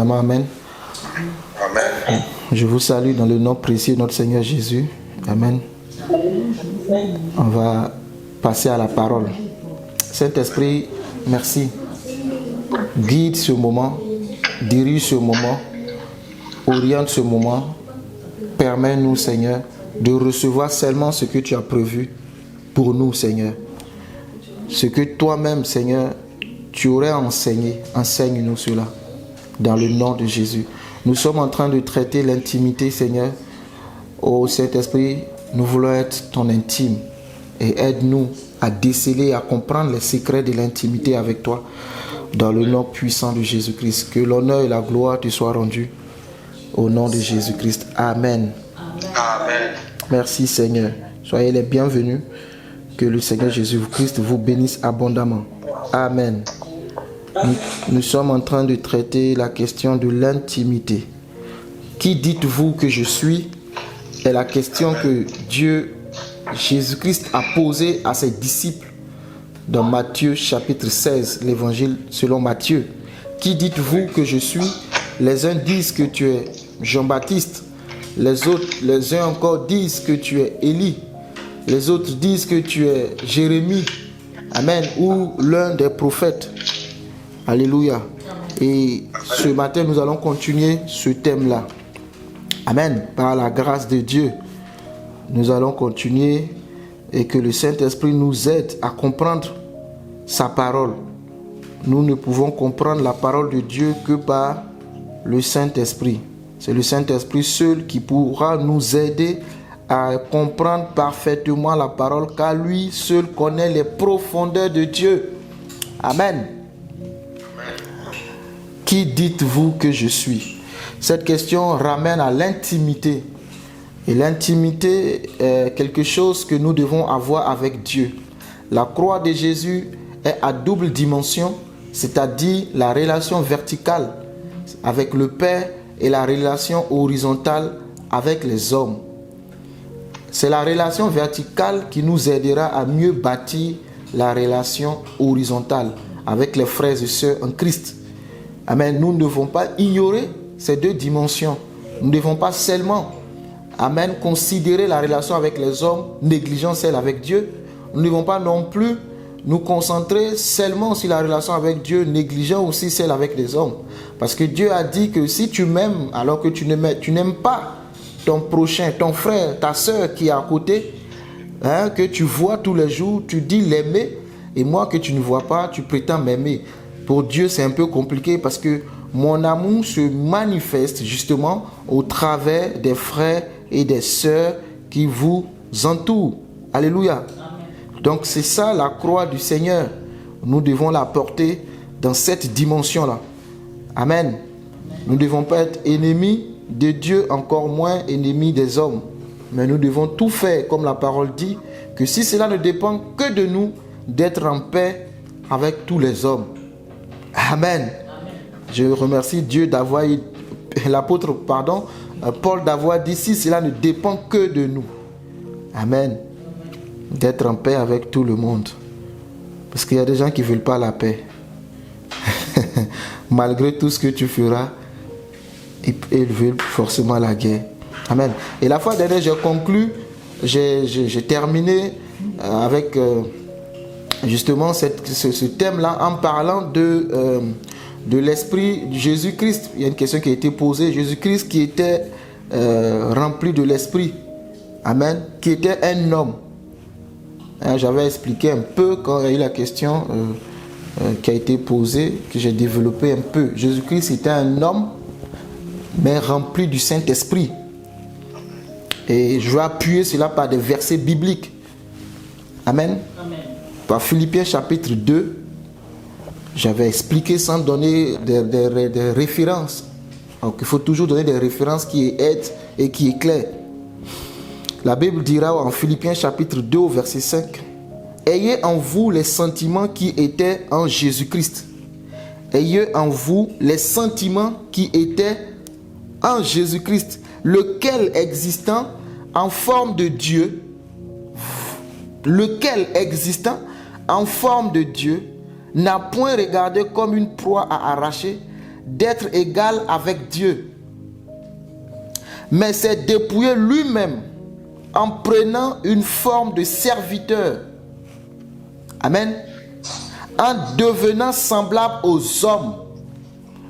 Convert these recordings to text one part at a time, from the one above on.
abondamment. Amen. Amen. Je vous salue dans le nom précieux de notre Seigneur Jésus. Amen. On va passer à la parole. Saint-Esprit, merci. Guide ce moment, dirige ce moment, oriente ce moment. Permets-nous, Seigneur, de recevoir seulement ce que tu as prévu pour nous, Seigneur. Ce que toi-même, Seigneur, tu aurais enseigné. Enseigne-nous cela dans le nom de Jésus. Nous sommes en train de traiter l'intimité, Seigneur. Ô Saint-Esprit, nous voulons être ton intime et aide-nous à déceler, à comprendre les secrets de l'intimité avec toi dans le nom puissant de Jésus-Christ. Que l'honneur et la gloire te soient rendus au nom de Jésus-Christ. Amen. Amen. Merci Seigneur. Soyez les bienvenus. Que le Seigneur Jésus-Christ vous bénisse abondamment. Amen. Nous sommes en train de traiter la question de l'intimité. Qui dites-vous que je suis? Est la question que Dieu, Jésus-Christ, a posée à ses disciples dans Matthieu chapitre 16, l'évangile selon Matthieu. Qui dites-vous que je suis? Les uns disent que tu es Jean-Baptiste. Les uns encore disent que tu es Élie. Les autres disent que tu es Jérémie. Amen. Ou l'un des prophètes. Alléluia. Et ce matin, nous allons continuer ce thème-là. Amen. Par la grâce de Dieu, nous allons continuer et que le Saint-Esprit nous aide à comprendre sa parole. Nous ne pouvons comprendre la parole de Dieu que par le Saint-Esprit. C'est le Saint-Esprit seul qui pourra nous aider à comprendre parfaitement la parole, car lui seul connaît les profondeurs de Dieu. Amen. Qui dites-vous que je suis? Cette question ramène à l'intimité. Et l'intimité est quelque chose que nous devons avoir avec Dieu. La croix de Jésus est à double dimension, c'est-à-dire la relation verticale avec le Père et la relation horizontale avec les hommes. C'est la relation verticale qui nous aidera à mieux bâtir la relation horizontale avec les frères et sœurs en Christ. Amen. Nous ne devons pas ignorer ces deux dimensions. Nous ne devons pas seulement, amen, considérer la relation avec les hommes, négligeant celle avec Dieu. Nous ne devons pas non plus nous concentrer seulement sur la relation avec Dieu, négligeant aussi celle avec les hommes. Parce que Dieu a dit que si tu m'aimes alors que tu n'aimes pas ton prochain, ton frère, ta soeur qui est à côté, que tu vois tous les jours, tu dis l'aimer, et moi que tu ne vois pas, tu prétends m'aimer. Pour Dieu, c'est un peu compliqué parce que mon amour se manifeste justement au travers des frères et des sœurs qui vous entourent. Alléluia. Donc c'est ça la croix du Seigneur. Nous devons la porter dans cette dimension-là. Amen. Nous ne devons pas être ennemis de Dieu, encore moins ennemis des hommes. Mais nous devons tout faire, comme la parole dit, que si cela ne dépend que de nous, d'être en paix avec tous les hommes. Amen. Je remercie Dieu d'avoir, l'apôtre, Paul d'avoir dit, si cela ne dépend que de nous. Amen. D'être en paix avec tout le monde. Parce qu'il y a des gens qui ne veulent pas la paix. Malgré tout ce que tu feras, ils veulent forcément la guerre. Amen. Et la fois dernière, j'ai conclu, j'ai terminé avec justement ce thème-là en parlant de l'esprit de Jésus-Christ. Il y a une question qui a été posée. Jésus-Christ qui était rempli de l'esprit. Amen. Qui était un homme. J'avais expliqué un peu quand il y a eu la question qui a été posée, que j'ai développé un peu. Jésus-Christ était un homme, mais rempli du Saint-Esprit. Et je vais appuyer cela par des versets bibliques. Amen. Amen. Par Philippiens chapitre 2, j'avais expliqué sans donner des références. Donc il faut toujours donner des références qui aident et qui éclairent. La Bible dira en Philippiens chapitre 2 au verset 5, « Ayez en vous les sentiments qui étaient en Jésus-Christ. » Ayez en vous les sentiments qui étaient en Jésus-Christ, lequel existant en forme de Dieu, n'a point regardé comme une proie à arracher, d'être égal avec Dieu, mais s'est dépouillé lui-même en prenant une forme de serviteur. Amen. En devenant semblable aux hommes.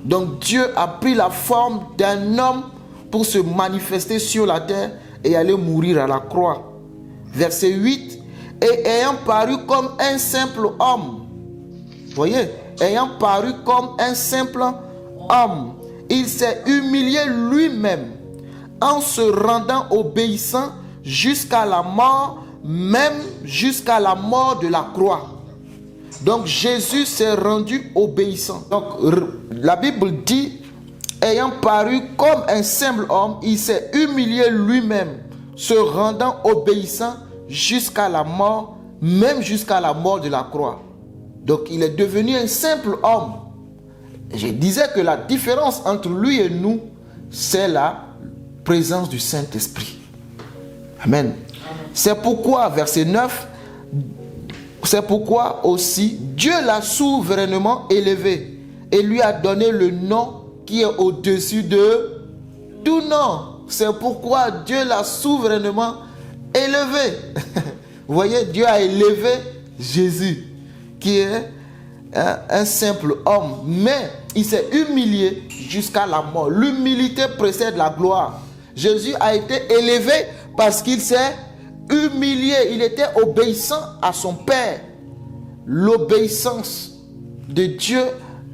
Donc Dieu a pris la forme d'un homme pour se manifester sur la terre et aller mourir à la croix. Verset 8. Et ayant paru comme un simple homme. Voyez, ayant paru comme un simple homme, il s'est humilié lui-même en se rendant obéissant jusqu'à la mort, même jusqu'à la mort de la croix. Donc Jésus s'est rendu obéissant. Donc la Bible dit, ayant paru comme un simple homme, il s'est humilié lui-même, se rendant obéissant jusqu'à la mort, même jusqu'à la mort de la croix. Donc il est devenu un simple homme. Je disais que la différence entre lui et nous, c'est la présence du Saint-Esprit. Amen. C'est pourquoi, verset 9, c'est pourquoi aussi Dieu l'a souverainement élevé et lui a donné le nom qui est au-dessus de tout nom. C'est pourquoi Dieu l'a souverainement élevé. Vous voyez, Dieu a élevé Jésus, qui est un simple homme, mais il s'est humilié jusqu'à la mort. L'humilité précède la gloire. Jésus a été élevé parce qu'il s'est humilié. Il était obéissant à son Père. L'obéissance de Dieu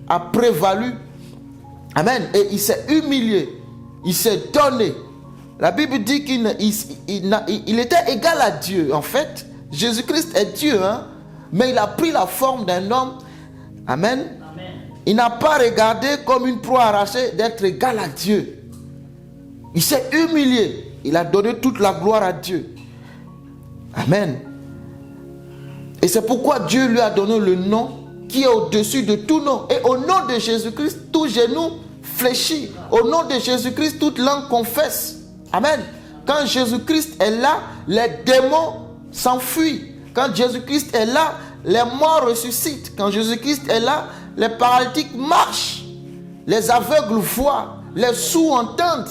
a prévalu. Amen. Et il s'est humilié. Il s'est donné. La Bible dit qu'il était égal à Dieu. En fait, Jésus-Christ est Dieu, hein? Mais il a pris la forme d'un homme. Amen. Amen. Il n'a pas regardé comme une proie arrachée d'être égal à Dieu. Il s'est humilié. Il a donné toute la gloire à Dieu. Amen. Et c'est pourquoi Dieu lui a donné le nom qui est au-dessus de tout nom. Et au nom de Jésus-Christ, tout genou fléchit. Au nom de Jésus-Christ, toute langue confesse. Amen. Quand Jésus-Christ est là, les démons s'enfuient. Quand Jésus-Christ est là, les morts ressuscitent. Quand Jésus-Christ est là, les paralytiques marchent. Les aveugles voient. Les sourds entendent.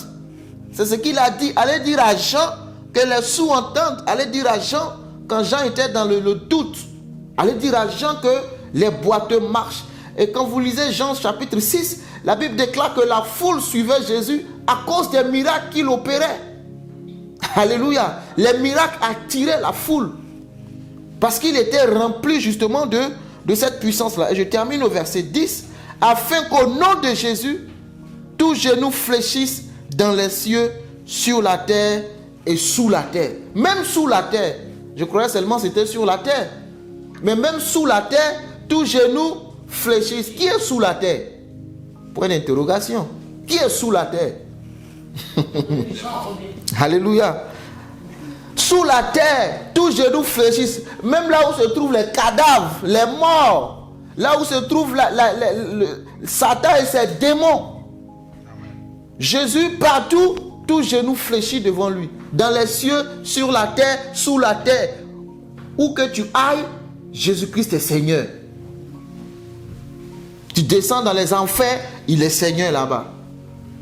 C'est ce qu'il a dit. Allez dire à Jean que les sourds entendent. Allez dire à Jean, quand Jean était dans le doute, allez dire à Jean que les boiteux marchent. Et quand vous lisez Jean chapitre 6, la Bible déclare que la foule suivait Jésus à cause des miracles qu'il opérait. Alléluia. Les miracles attiraient la foule. Parce qu'il était rempli justement de cette puissance-là. Et je termine au verset 10. Afin qu'au nom de Jésus, tous genoux fléchissent dans les cieux, sur la terre et sous la terre. Même sous la terre. Je croyais seulement que c'était sur la terre. Mais même sous la terre, tous genoux fléchissent. Qui est sous la terre? Point d'interrogation. Qui est sous la terre? Alléluia. Sous la terre, tous genoux fléchissent. Même là où se trouvent les cadavres, les morts. Là où se trouve Satan et ses démons. Jésus, partout, tous genoux fléchissent devant lui. Dans les cieux, sur la terre, sous la terre. Où que tu ailles, Jésus-Christ est Seigneur. Tu descends dans les enfers, il est Seigneur là-bas.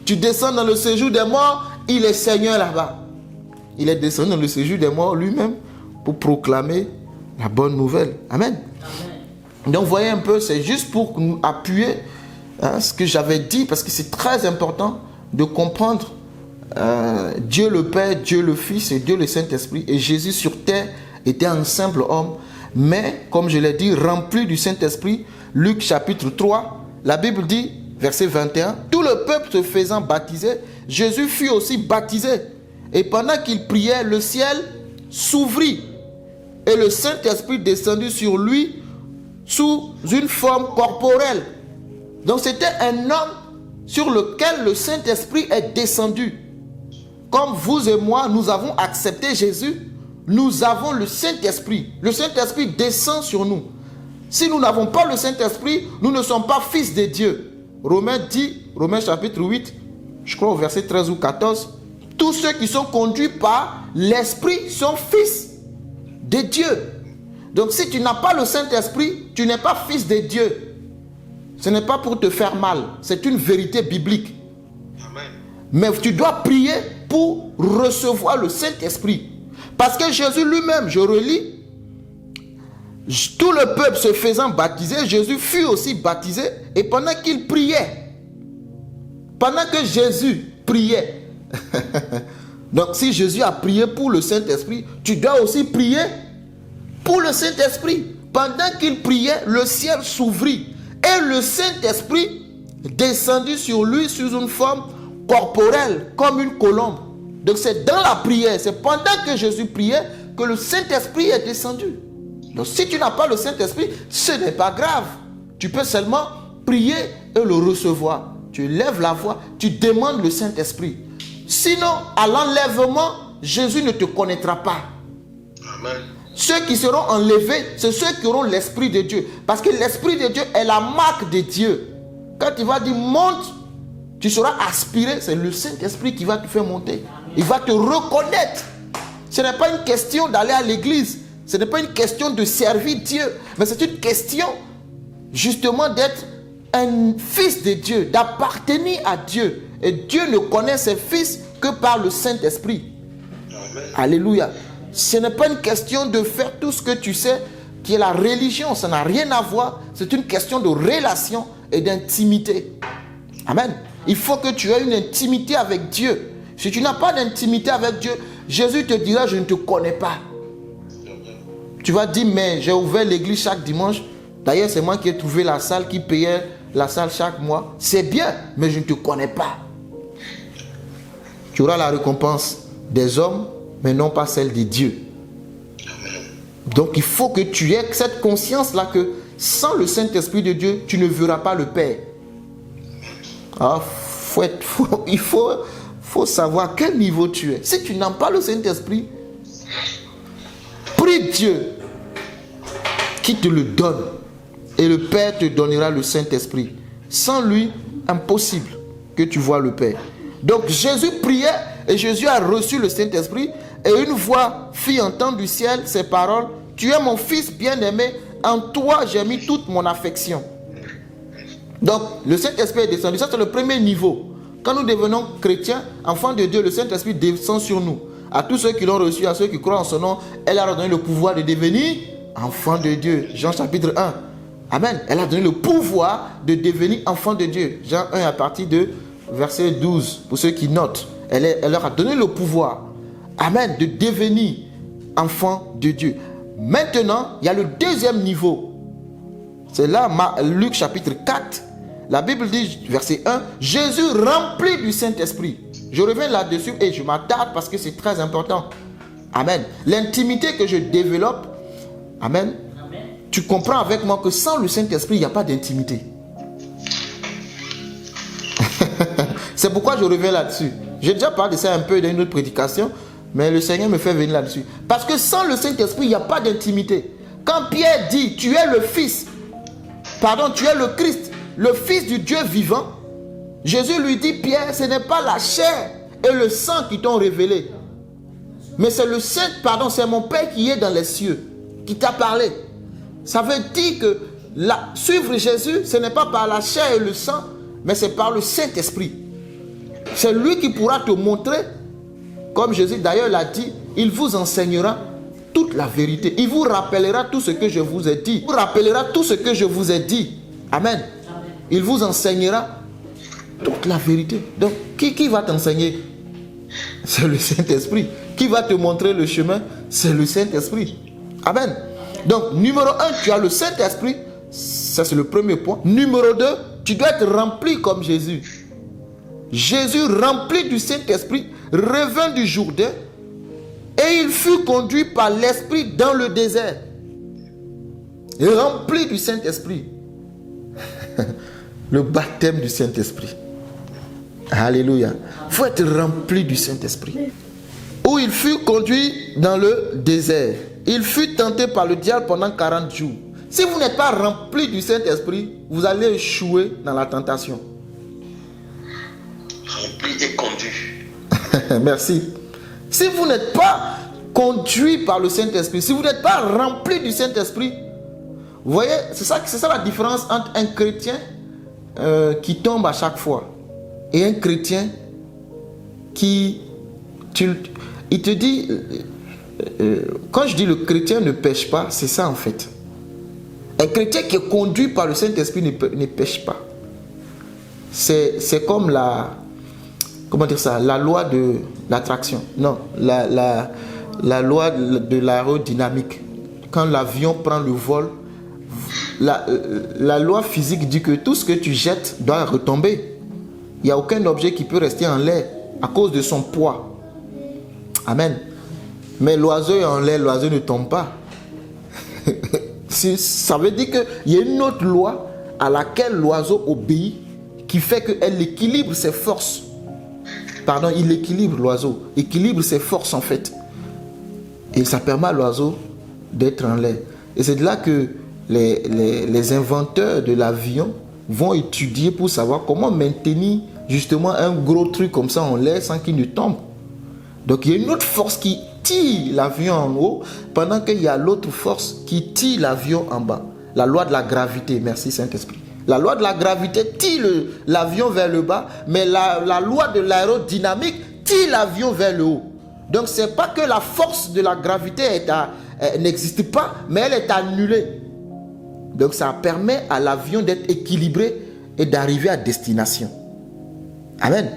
Tu descends dans le séjour des morts, il est Seigneur là-bas. Il est descendu dans le séjour des morts lui-même pour proclamer la bonne nouvelle. Amen. Amen. Donc, vous voyez un peu, c'est juste pour nous appuyer ce que j'avais dit, parce que c'est très important de comprendre Dieu le Père, Dieu le Fils et Dieu le Saint-Esprit. Et Jésus sur terre était un simple homme, mais comme je l'ai dit, rempli du Saint-Esprit. Luc chapitre 3, la Bible dit, verset 21, tout le peuple se faisant baptiser, Jésus fut aussi baptisé. Et pendant qu'il priait, le ciel s'ouvrit et le Saint-Esprit descendit sur lui sous une forme corporelle. Donc c'était un homme sur lequel le Saint-Esprit est descendu. Comme vous et moi, nous avons accepté Jésus, nous avons le Saint-Esprit. Le Saint-Esprit descend sur nous. Si nous n'avons pas le Saint-Esprit, nous ne sommes pas fils de Dieu. Romains dit, Romains chapitre 8, je crois au verset 13 ou 14, tous ceux qui sont conduits par l'Esprit sont fils de Dieu. Donc si tu n'as pas le Saint-Esprit, tu n'es pas fils de Dieu. Ce n'est pas pour te faire mal. C'est une vérité biblique. Amen. Mais tu dois prier pour recevoir le Saint-Esprit. Parce que Jésus lui-même, je relis, tout le peuple se faisant baptiser, Jésus fut aussi baptisé. Et pendant qu'il priait, pendant que Jésus priait, donc si Jésus a prié pour le Saint-Esprit, tu dois aussi prier pour le Saint-Esprit. Pendant qu'il priait, le ciel s'ouvrit et le Saint-Esprit descendit sur lui sous une forme corporelle, comme une colombe. Donc c'est dans la prière, c'est pendant que Jésus priait que le Saint-Esprit est descendu. Donc si tu n'as pas le Saint-Esprit, ce n'est pas grave. Tu peux seulement prier et le recevoir. Tu lèves la voix, tu demandes le Saint-Esprit. Sinon, à l'enlèvement, Jésus ne te connaîtra pas. Amen. Ceux qui seront enlevés, c'est ceux qui auront l'Esprit de Dieu. Parce que l'Esprit de Dieu est la marque de Dieu. Quand il va dire monte, tu seras aspiré, c'est le Saint-Esprit qui va te faire monter. Il va te reconnaître. Ce n'est pas une question d'aller à l'église. Ce n'est pas une question de servir Dieu. Mais c'est une question justement d'être un fils de Dieu, d'appartenir à Dieu. Et Dieu ne connaît ses fils que par le Saint-Esprit. Amen. Alléluia. Ce n'est pas une question de faire tout ce que tu sais, qui est la religion. Ça n'a rien à voir. C'est une question de relation et d'intimité. Amen. Il faut que tu aies une intimité avec Dieu. Si tu n'as pas d'intimité avec Dieu, Jésus te dira, je ne te connais pas. Tu vas dire, mais j'ai ouvert l'église chaque dimanche. D'ailleurs, c'est moi qui ai trouvé la salle, qui payait la salle chaque mois. C'est bien, mais je ne te connais pas. Tu auras la récompense des hommes, mais non pas celle de Dieu. Donc, il faut que tu aies cette conscience-là que sans le Saint-Esprit de Dieu, tu ne verras pas le Père. Alors, il faut savoir à quel niveau tu es. Si tu n'as pas le Saint-Esprit, prie Dieu qui te le donne. Et le Père te donnera le Saint-Esprit. Sans lui, impossible que tu vois le Père. Donc Jésus priait et Jésus a reçu le Saint-Esprit. Et une voix fit entendre du ciel ces paroles. Tu es mon fils bien-aimé, en toi j'ai mis toute mon affection. Donc le Saint-Esprit est descendu. Ça c'est le premier niveau. Quand nous devenons chrétiens, enfants de Dieu, le Saint-Esprit descend sur nous. À tous ceux qui l'ont reçu, à ceux qui croient en son nom, elle a donné le pouvoir de devenir enfants de Dieu. Jean chapitre 1. Amen. Elle a donné le pouvoir de devenir enfant de Dieu. Jean 1 à partir de verset 12. Pour ceux qui notent. Elle leur a donné le pouvoir. Amen. De devenir enfant de Dieu. Maintenant, il y a le deuxième niveau. C'est là, Luc chapitre 4. La Bible dit, verset 1, Jésus rempli du Saint-Esprit. Je reviens là-dessus et je m'attarde parce que c'est très important. Amen. L'intimité que je développe, amen. Tu comprends avec moi que sans le Saint-Esprit, il n'y a pas d'intimité. C'est pourquoi je reviens là-dessus. J'ai déjà parlé de ça un peu dans une autre prédication, mais le Seigneur me fait venir là-dessus. Parce que sans le Saint-Esprit, il n'y a pas d'intimité. Quand Pierre dit, tu es le Fils, tu es le Christ, le Fils du Dieu vivant, Jésus lui dit, Pierre, ce n'est pas la chair et le sang qui t'ont révélé, mais c'est le Saint, c'est mon Père qui est dans les cieux, qui t'a parlé. Ça veut dire que suivre Jésus, ce n'est pas par la chair et le sang, mais c'est par le Saint-Esprit. C'est lui qui pourra te montrer, comme Jésus d'ailleurs l'a dit, il vous enseignera toute la vérité. Il vous rappellera tout ce que je vous ai dit. Il vous rappellera tout ce que je vous ai dit. Amen. Il vous enseignera toute la vérité. Donc, qui va t'enseigner? C'est le Saint-Esprit. Qui va te montrer le chemin? C'est le Saint-Esprit. Amen. Donc, numéro 1, tu as le Saint-Esprit. Ça, c'est le premier point. Numéro 2, tu dois être rempli comme Jésus. Jésus, rempli du Saint-Esprit, revint du Jourdain et il fut conduit par l'Esprit dans le désert. Rempli du Saint-Esprit. Le baptême du Saint-Esprit. Alléluia. Il faut être rempli du Saint-Esprit. Où il fut conduit dans le désert. Il fut tenté par le diable pendant 40 jours. Si vous n'êtes pas rempli du Saint-Esprit, vous allez échouer dans la tentation. Rempli et conduit. Merci. Si vous n'êtes pas conduit par le Saint-Esprit, si vous n'êtes pas rempli du Saint-Esprit, vous voyez, c'est ça la différence entre un chrétien qui tombe à chaque fois et un chrétien qui... il te dit... quand je dis le chrétien ne pêche pas, c'est ça en fait. Un chrétien qui est conduit par le Saint-Esprit ne pêche pas. C'est comme la... Comment dire ça? La loi de l'attraction. Non, la loi de l'aérodynamique. Quand l'avion prend le vol, la loi physique dit que tout ce que tu jettes doit retomber. Il n'y a aucun objet qui peut rester en l'air à cause de son poids. Amen. Mais l'oiseau est en l'air, l'oiseau ne tombe pas. Ça veut dire qu'il y a une autre loi à laquelle l'oiseau obéit qui fait qu'elle équilibre ses forces. Pardon, il équilibre l'oiseau, équilibre ses forces en fait. Et ça permet à l'oiseau d'être en l'air. Et c'est de là que les inventeurs de l'avion vont étudier pour savoir comment maintenir justement un gros truc comme ça en l'air sans qu'il ne tombe. Donc il y a une autre force qui tire l'avion en haut pendant qu'il y a l'autre force qui tire l'avion en bas. La loi de la gravité, merci Saint-Esprit. La loi de la gravité tire l'avion vers le bas, mais la loi de l'aérodynamique tire l'avion vers le haut. Donc ce n'est pas que la force de la gravité n'existe pas, mais elle est annulée. Donc ça permet à l'avion d'être équilibré et d'arriver à destination. Amen.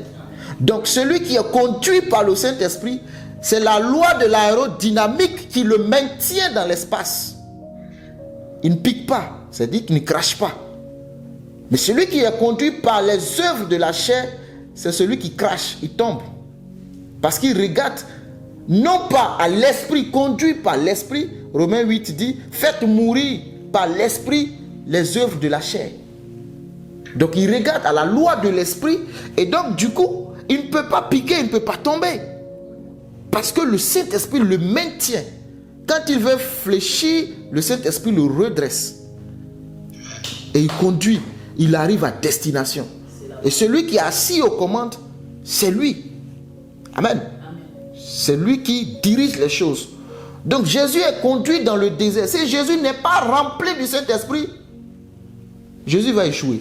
Donc celui qui est conduit par le Saint-Esprit, c'est la loi de l'aérodynamique qui le maintient dans l'espace. Il ne pique pas, c'est-à-dire qu'il ne crache pas. Mais celui qui est conduit par les œuvres de la chair, c'est celui qui crache, il tombe. Parce qu'il regarde non pas à l'esprit, conduit par l'esprit. Romains 8 dit, faites mourir par l'esprit les œuvres de la chair. Donc il regarde à la loi de l'esprit et donc du coup, il ne peut pas piquer, il ne peut pas tomber. Parce que le Saint-Esprit le maintient. Quand il veut fléchir, le Saint-Esprit le redresse. Et il conduit, il arrive à destination. Et celui qui est assis aux commandes, c'est lui. Amen. C'est lui qui dirige les choses. Donc Jésus est conduit dans le désert. Si Jésus n'est pas rempli du Saint-Esprit, Jésus va échouer.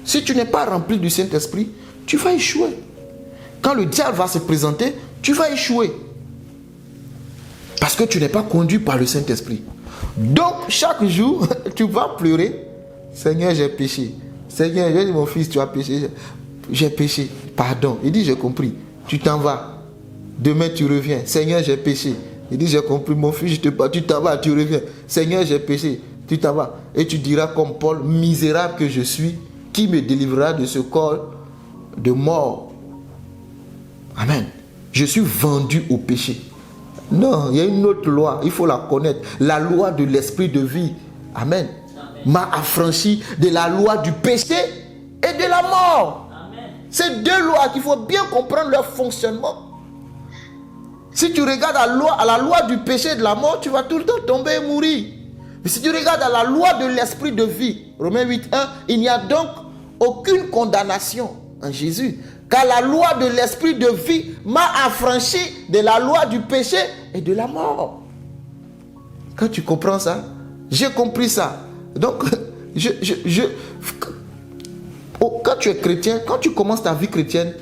Si tu n'es pas rempli du Saint-Esprit, tu vas échouer. Quand le diable va se présenter, tu vas échouer. Parce que tu n'es pas conduit par le Saint-Esprit. Donc, chaque jour, tu vas pleurer. Seigneur, j'ai péché. Seigneur, j'ai dit, mon fils, tu as péché. J'ai péché. Pardon. Il dit, j'ai compris. Tu t'en vas. Demain, tu reviens. Seigneur, j'ai péché. Il dit, j'ai compris, mon fils, je te parle. Tu t'en vas, tu reviens. Seigneur, j'ai péché. Tu t'en vas. Et tu diras comme Paul, misérable que je suis, qui me délivrera de ce corps de mort. Amen. Je suis vendu au péché. Non, il y a une autre loi, il faut la connaître. La loi de l'esprit de vie. Amen. M'a affranchi de la loi du péché et de la mort. C'est deux lois qu'il faut bien comprendre leur fonctionnement. Si tu regardes à la loi du péché et de la mort, tu vas tout le temps tomber et mourir. Mais si tu regardes à la loi de l'esprit de vie, Romains 8.1, il n'y a donc aucune condamnation en Jésus. Car la loi de l'esprit de vie m'a affranchi de la loi du péché et de la mort. Quand tu comprends ça, j'ai compris ça. Donc, quand tu es chrétien, quand tu commences ta vie chrétienne,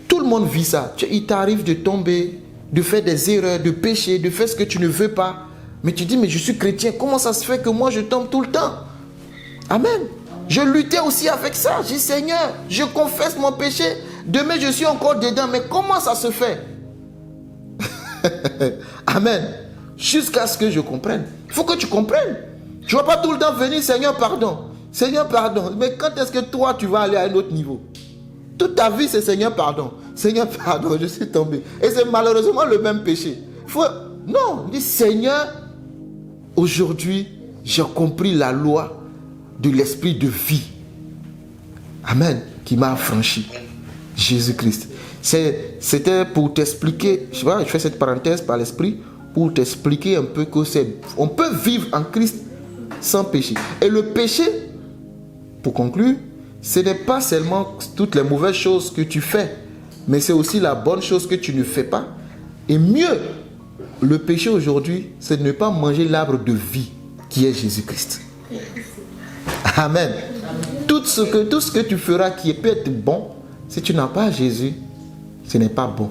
tout le monde vit ça. Il t'arrive de tomber, de faire des erreurs, de pécher, de faire ce que tu ne veux pas. Mais tu dis, mais je suis chrétien, comment ça se fait que moi je tombe tout le temps? Amen. Je luttais aussi avec ça. Je dis, Seigneur, je confesse mon péché. Demain, je suis encore dedans. Mais comment ça se fait? Amen. Jusqu'à ce que je comprenne. Il faut que tu comprennes. Tu ne vas pas tout le temps venir, Seigneur, pardon. Seigneur, pardon. Mais quand est-ce que toi, tu vas aller à un autre niveau? Toute ta vie, c'est Seigneur, pardon. Seigneur, pardon, je suis tombé. Et c'est malheureusement le même péché. Non, dis, Seigneur, aujourd'hui, j'ai compris la loi de l'esprit de vie. Amen. Qui m'a affranchi. Jésus-Christ. C'était pour t'expliquer, je fais cette parenthèse par l'esprit, pour t'expliquer un peu que on peut vivre en Christ sans péché. Et le péché, pour conclure, ce n'est pas seulement toutes les mauvaises choses que tu fais, mais c'est aussi la bonne chose que tu ne fais pas. Et mieux, le péché aujourd'hui, c'est de ne pas manger l'arbre de vie qui est Jésus-Christ. Amen. ce que tu feras qui peut être bon, si tu n'as pas Jésus, ce n'est pas bon.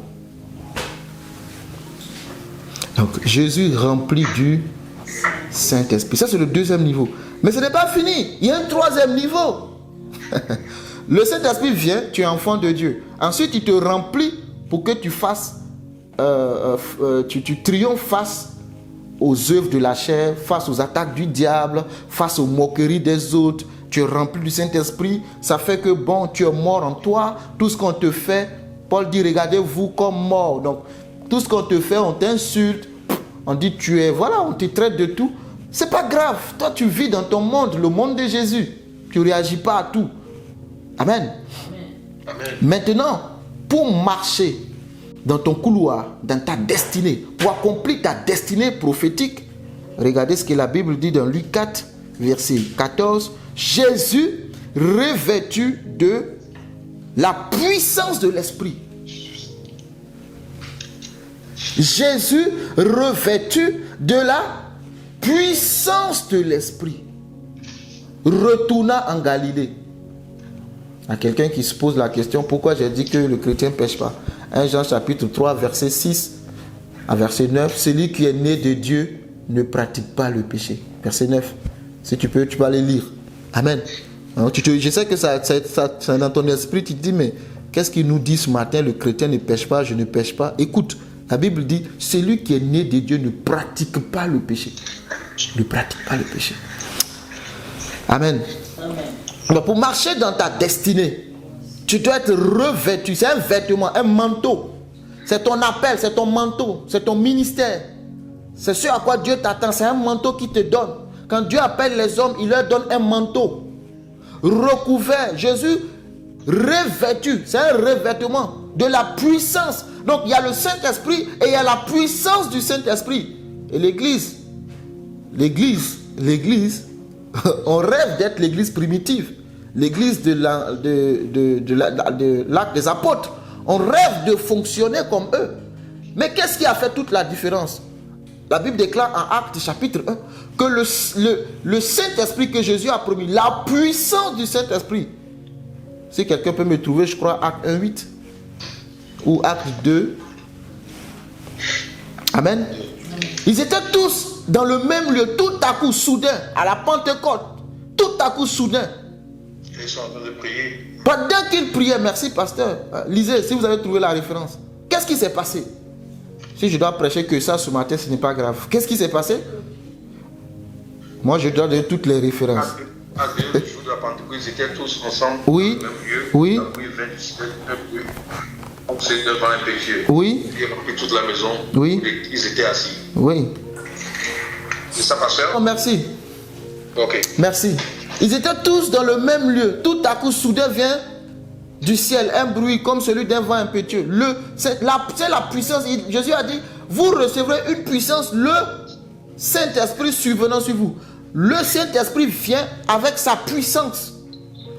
Donc, Jésus rempli du Saint-Esprit. Ça, c'est le deuxième niveau. Mais ce n'est pas fini. Il y a un troisième niveau. Le Saint-Esprit vient, tu es enfant de Dieu. Ensuite, il te remplit pour que tu fasses, tu triomphes face aux œuvres de la chair, face aux attaques du diable, face aux moqueries des autres. Tu es rempli du Saint-Esprit. Ça fait que, bon, tu es mort en toi. Tout ce qu'on te fait, Paul dit, regardez-vous comme mort. Donc, tout ce qu'on te fait, on t'insulte. On dit, voilà, on te traite de tout. C'est pas grave. Toi, tu vis dans ton monde, le monde de Jésus. Tu ne réagis pas à tout. Amen. Amen. Maintenant, pour marcher dans ton couloir, dans ta destinée, pour accomplir ta destinée prophétique, regardez ce que la Bible dit dans Luc 4, verset 14. Jésus, revêtu de la puissance de l'Esprit. Jésus, revêtu de la puissance de l'Esprit, retourna en Galilée. Il y a quelqu'un qui se pose la question, pourquoi j'ai dit que le chrétien ne pêche pas? 1 Jean chapitre 3, verset 6 à verset 9. Celui qui est né de Dieu ne pratique pas le péché. Verset 9. Si tu peux aller lire. Amen. Alors, je sais que ça, dans ton esprit, tu te dis, mais qu'est-ce qu'il nous dit ce matin? Le chrétien ne pêche pas, je ne pêche pas. Écoute, la Bible dit, celui qui est né de Dieu ne pratique pas le péché. Ne pratique pas le péché. Amen. Donc, pour marcher dans ta destinée, tu dois être revêtu. C'est un vêtement, un manteau. C'est ton appel, c'est ton manteau, c'est ton ministère. C'est ce à quoi Dieu t'attend. C'est un manteau qui te donne. Quand Dieu appelle les hommes, il leur donne un manteau. Recouvert. Jésus, revêtu. C'est un revêtement de la puissance. Donc, il y a le Saint-Esprit et il y a la puissance du Saint-Esprit. Et l'Église, on rêve d'être l'Église primitive. L'Église de l'Acte des Apôtres. On rêve de fonctionner comme eux. Mais qu'est-ce qui a fait toute la différence? La Bible déclare en Acte chapitre 1 que le Saint-Esprit que Jésus a promis, la puissance du Saint-Esprit. Si quelqu'un peut me trouver, je crois, Acte 1:8 ou Acte 2. Amen. Ils étaient tous dans le même lieu, tout à coup, soudain, à la Pentecôte. Tout à coup, soudain. Ils sont en train de prier. Pendant qu'ils priaient, merci pasteur, lisez si vous avez trouvé la référence. Qu'est-ce qui s'est passé? Si je dois prêcher que ça ce matin, ce n'est pas grave. Qu'est-ce qui s'est passé? Moi, je dois donner toutes les références. À le jour de la Pentecôte, ils étaient tous ensemble oui, dans le même lieu. oui. Donc c'est devant un péché. Oui. Ils ont rempli toute la maison. Oui. Ils étaient assis. Oui. C'est ça, pasteur? Oh, merci. Ok. Merci. Ils étaient tous dans le même lieu. Tout à coup, soudain vient du ciel un bruit comme celui d'un vent impétueux. C'est la puissance. Jésus a dit, vous recevrez une puissance, le Saint-Esprit survenant sur vous. Le Saint-Esprit vient avec sa puissance.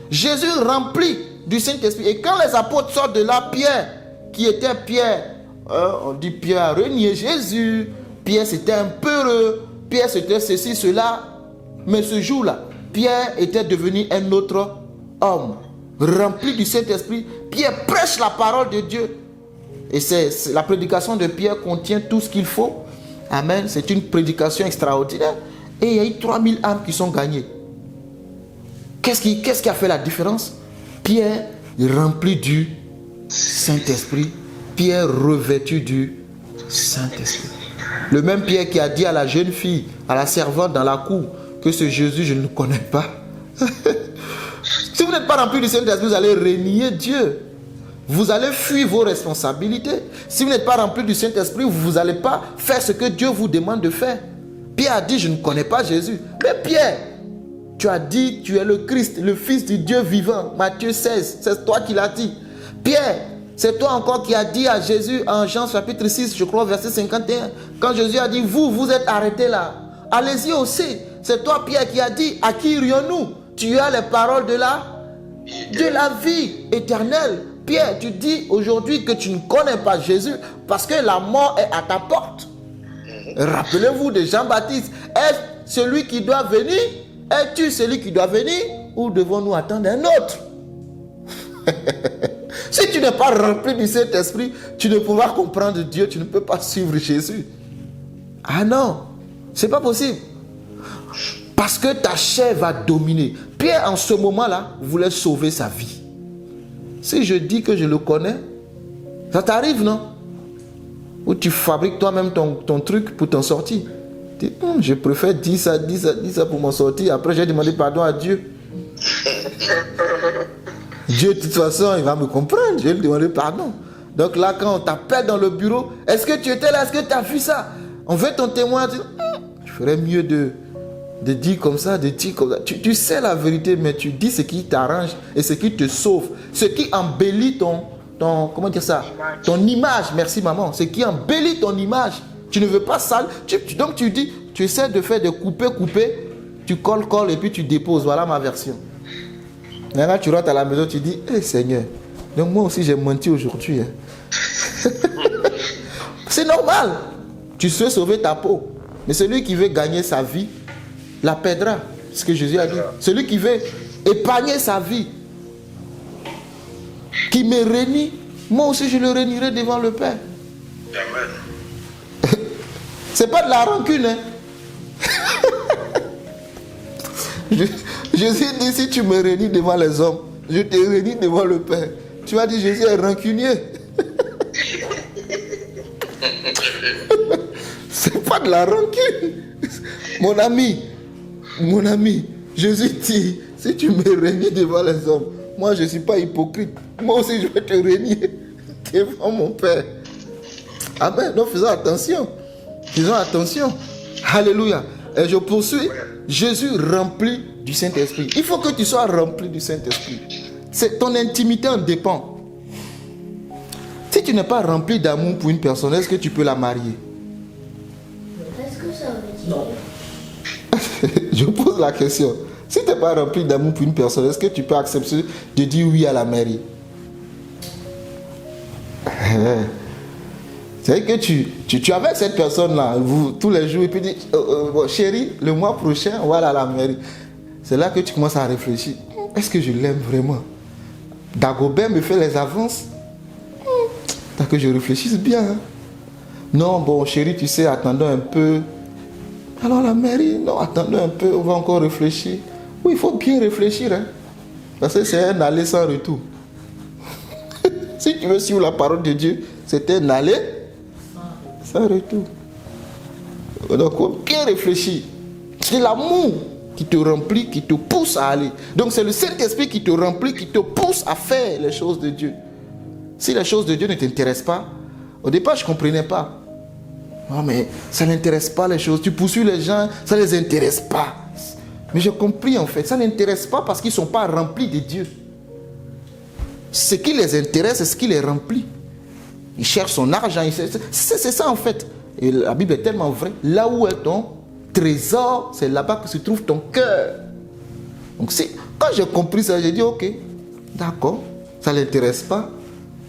Jésus rempli du Saint-Esprit. Et quand les apôtres sortent de là, Pierre, qui était Pierre, on dit Pierre a renié Jésus. Pierre c'était un peureux. Pierre c'était ceci, cela. Mais ce jour-là, Pierre était devenu un autre homme. Rempli du Saint-Esprit. Pierre prêche la parole de Dieu. Et la prédication de Pierre contient tout ce qu'il faut. Amen. C'est une prédication extraordinaire. Et il y a eu 3000 âmes qui sont gagnées. Qu'est-ce qui a fait la différence? Pierre rempli du Saint-Esprit. Pierre revêtu du Saint-Esprit. Le même Pierre qui a dit à la jeune fille, à la servante dans la cour, que ce Jésus, je ne le connais pas. Si vous n'êtes pas rempli du Saint-Esprit, vous allez renier Dieu. Vous allez fuir vos responsabilités. Si vous n'êtes pas rempli du Saint-Esprit, vous n'allez pas faire ce que Dieu vous demande de faire. Pierre a dit, je ne connais pas Jésus. Mais Pierre, tu as dit, tu es le Christ, le Fils du Dieu vivant. Matthieu 16, c'est toi qui l'as dit. Pierre, c'est toi encore qui as dit à Jésus en Jean chapitre 6, je crois, verset 51. Quand Jésus a dit, vous êtes arrêtés là. Allez-y aussi. C'est toi, Pierre, qui a dit, à qui irions-nous? Tu as les paroles de la vie éternelle. Pierre, tu dis aujourd'hui que tu ne connais pas Jésus parce que la mort est à ta porte. Rappelez-vous de Jean-Baptiste. Est-ce celui qui doit venir? Es-tu celui qui doit venir? ou devons-nous attendre un autre? Si tu n'es pas rempli du Saint-Esprit, tu ne pourras comprendre Dieu, tu ne peux pas suivre Jésus. Ah non, c'est pas possible. Parce que ta chair va dominer. Pierre, en ce moment-là, voulait sauver sa vie. Si je dis que je le connais, ça t'arrive, non? Ou tu fabriques toi-même ton truc pour t'en sortir. Tu dis, je préfère dire ça pour m'en sortir. Après, j'ai demandé pardon à Dieu. Dieu, de toute façon, il va me comprendre. Je vais lui demander pardon. Donc là, quand on t'appelle dans le bureau, est-ce que tu étais là? Est-ce que tu as vu ça? On veut ton témoin. Je ferais mieux de dire comme ça, de dire comme ça. Tu sais la vérité, mais tu dis ce qui t'arrange et ce qui te sauve. Ce qui embellit comment dire ça? Ton image. Merci maman. Ce qui embellit ton image. Tu ne veux pas sale. Donc tu dis, tu essaies de faire des coupés, tu colles et puis tu déposes. Voilà ma version. Maintenant tu rentres à la maison, tu dis, Seigneur, donc moi aussi j'ai menti aujourd'hui. Hein. C'est normal. Tu veux sauver ta peau. Mais celui qui veut gagner sa vie, la perdra. C'est ce que Jésus a dit. Celui qui veut épargner sa vie, qui me renie, moi aussi je le renierai devant le Père. Amen. C'est pas de la rancune. Hein. Jésus dit, si tu me renies devant les hommes, je te renie devant le Père. Tu vas dire, Jésus est rancunier. C'est pas de la rancune. Mon ami, Jésus dit, si tu me renies devant les hommes, moi je ne suis pas hypocrite. Moi aussi je vais te renier devant mon Père. Amen. Donc faisons attention. Faisons attention. Alléluia. Et je poursuis. Jésus rempli du Saint-Esprit. Il faut que tu sois rempli du Saint-Esprit. Ton intimité en dépend. Si tu n'es pas rempli d'amour pour une personne, est-ce que tu peux la marier? Qu'est-ce que ça veut dire? Non. Je pose la question. Si tu n'es pas rempli d'amour pour une personne, est-ce que tu peux accepter de dire oui à la mairie? C'est que tu avec cette personne-là, tous les jours, et puis dis, chérie, le mois prochain, on va aller à la mairie. C'est là que tu commences à réfléchir. Est-ce que je l'aime vraiment? Dagobert me fait les avances. Tant que je réfléchisse bien. Hein. Non, bon, chérie, tu sais, attendons un peu. Alors la mairie, non, attendons un peu, on va encore réfléchir. Oui, il faut bien réfléchir. Hein, parce que c'est un aller sans retour. Si tu veux suivre la parole de Dieu, c'est un aller sans retour. Donc, il faut bien réfléchir. C'est l'amour qui te remplit, qui te pousse à aller. Donc, c'est le Saint-Esprit qui te remplit, qui te pousse à faire les choses de Dieu. Si les choses de Dieu ne t'intéressent pas, au départ, je ne comprenais pas. Non, mais ça n'intéresse pas les choses. Tu poursuis les gens, ça ne les intéresse pas. Mais j'ai compris en fait, ça n'intéresse pas parce qu'ils ne sont pas remplis de Dieu. Ce qui les intéresse, c'est ce qui les remplit. Ils cherchent son argent. C'est ça en fait. Et la Bible est tellement vraie. Là où est ton trésor, c'est là-bas que se trouve ton cœur. Donc quand j'ai compris ça, j'ai dit ok, d'accord, ça ne l'intéresse pas.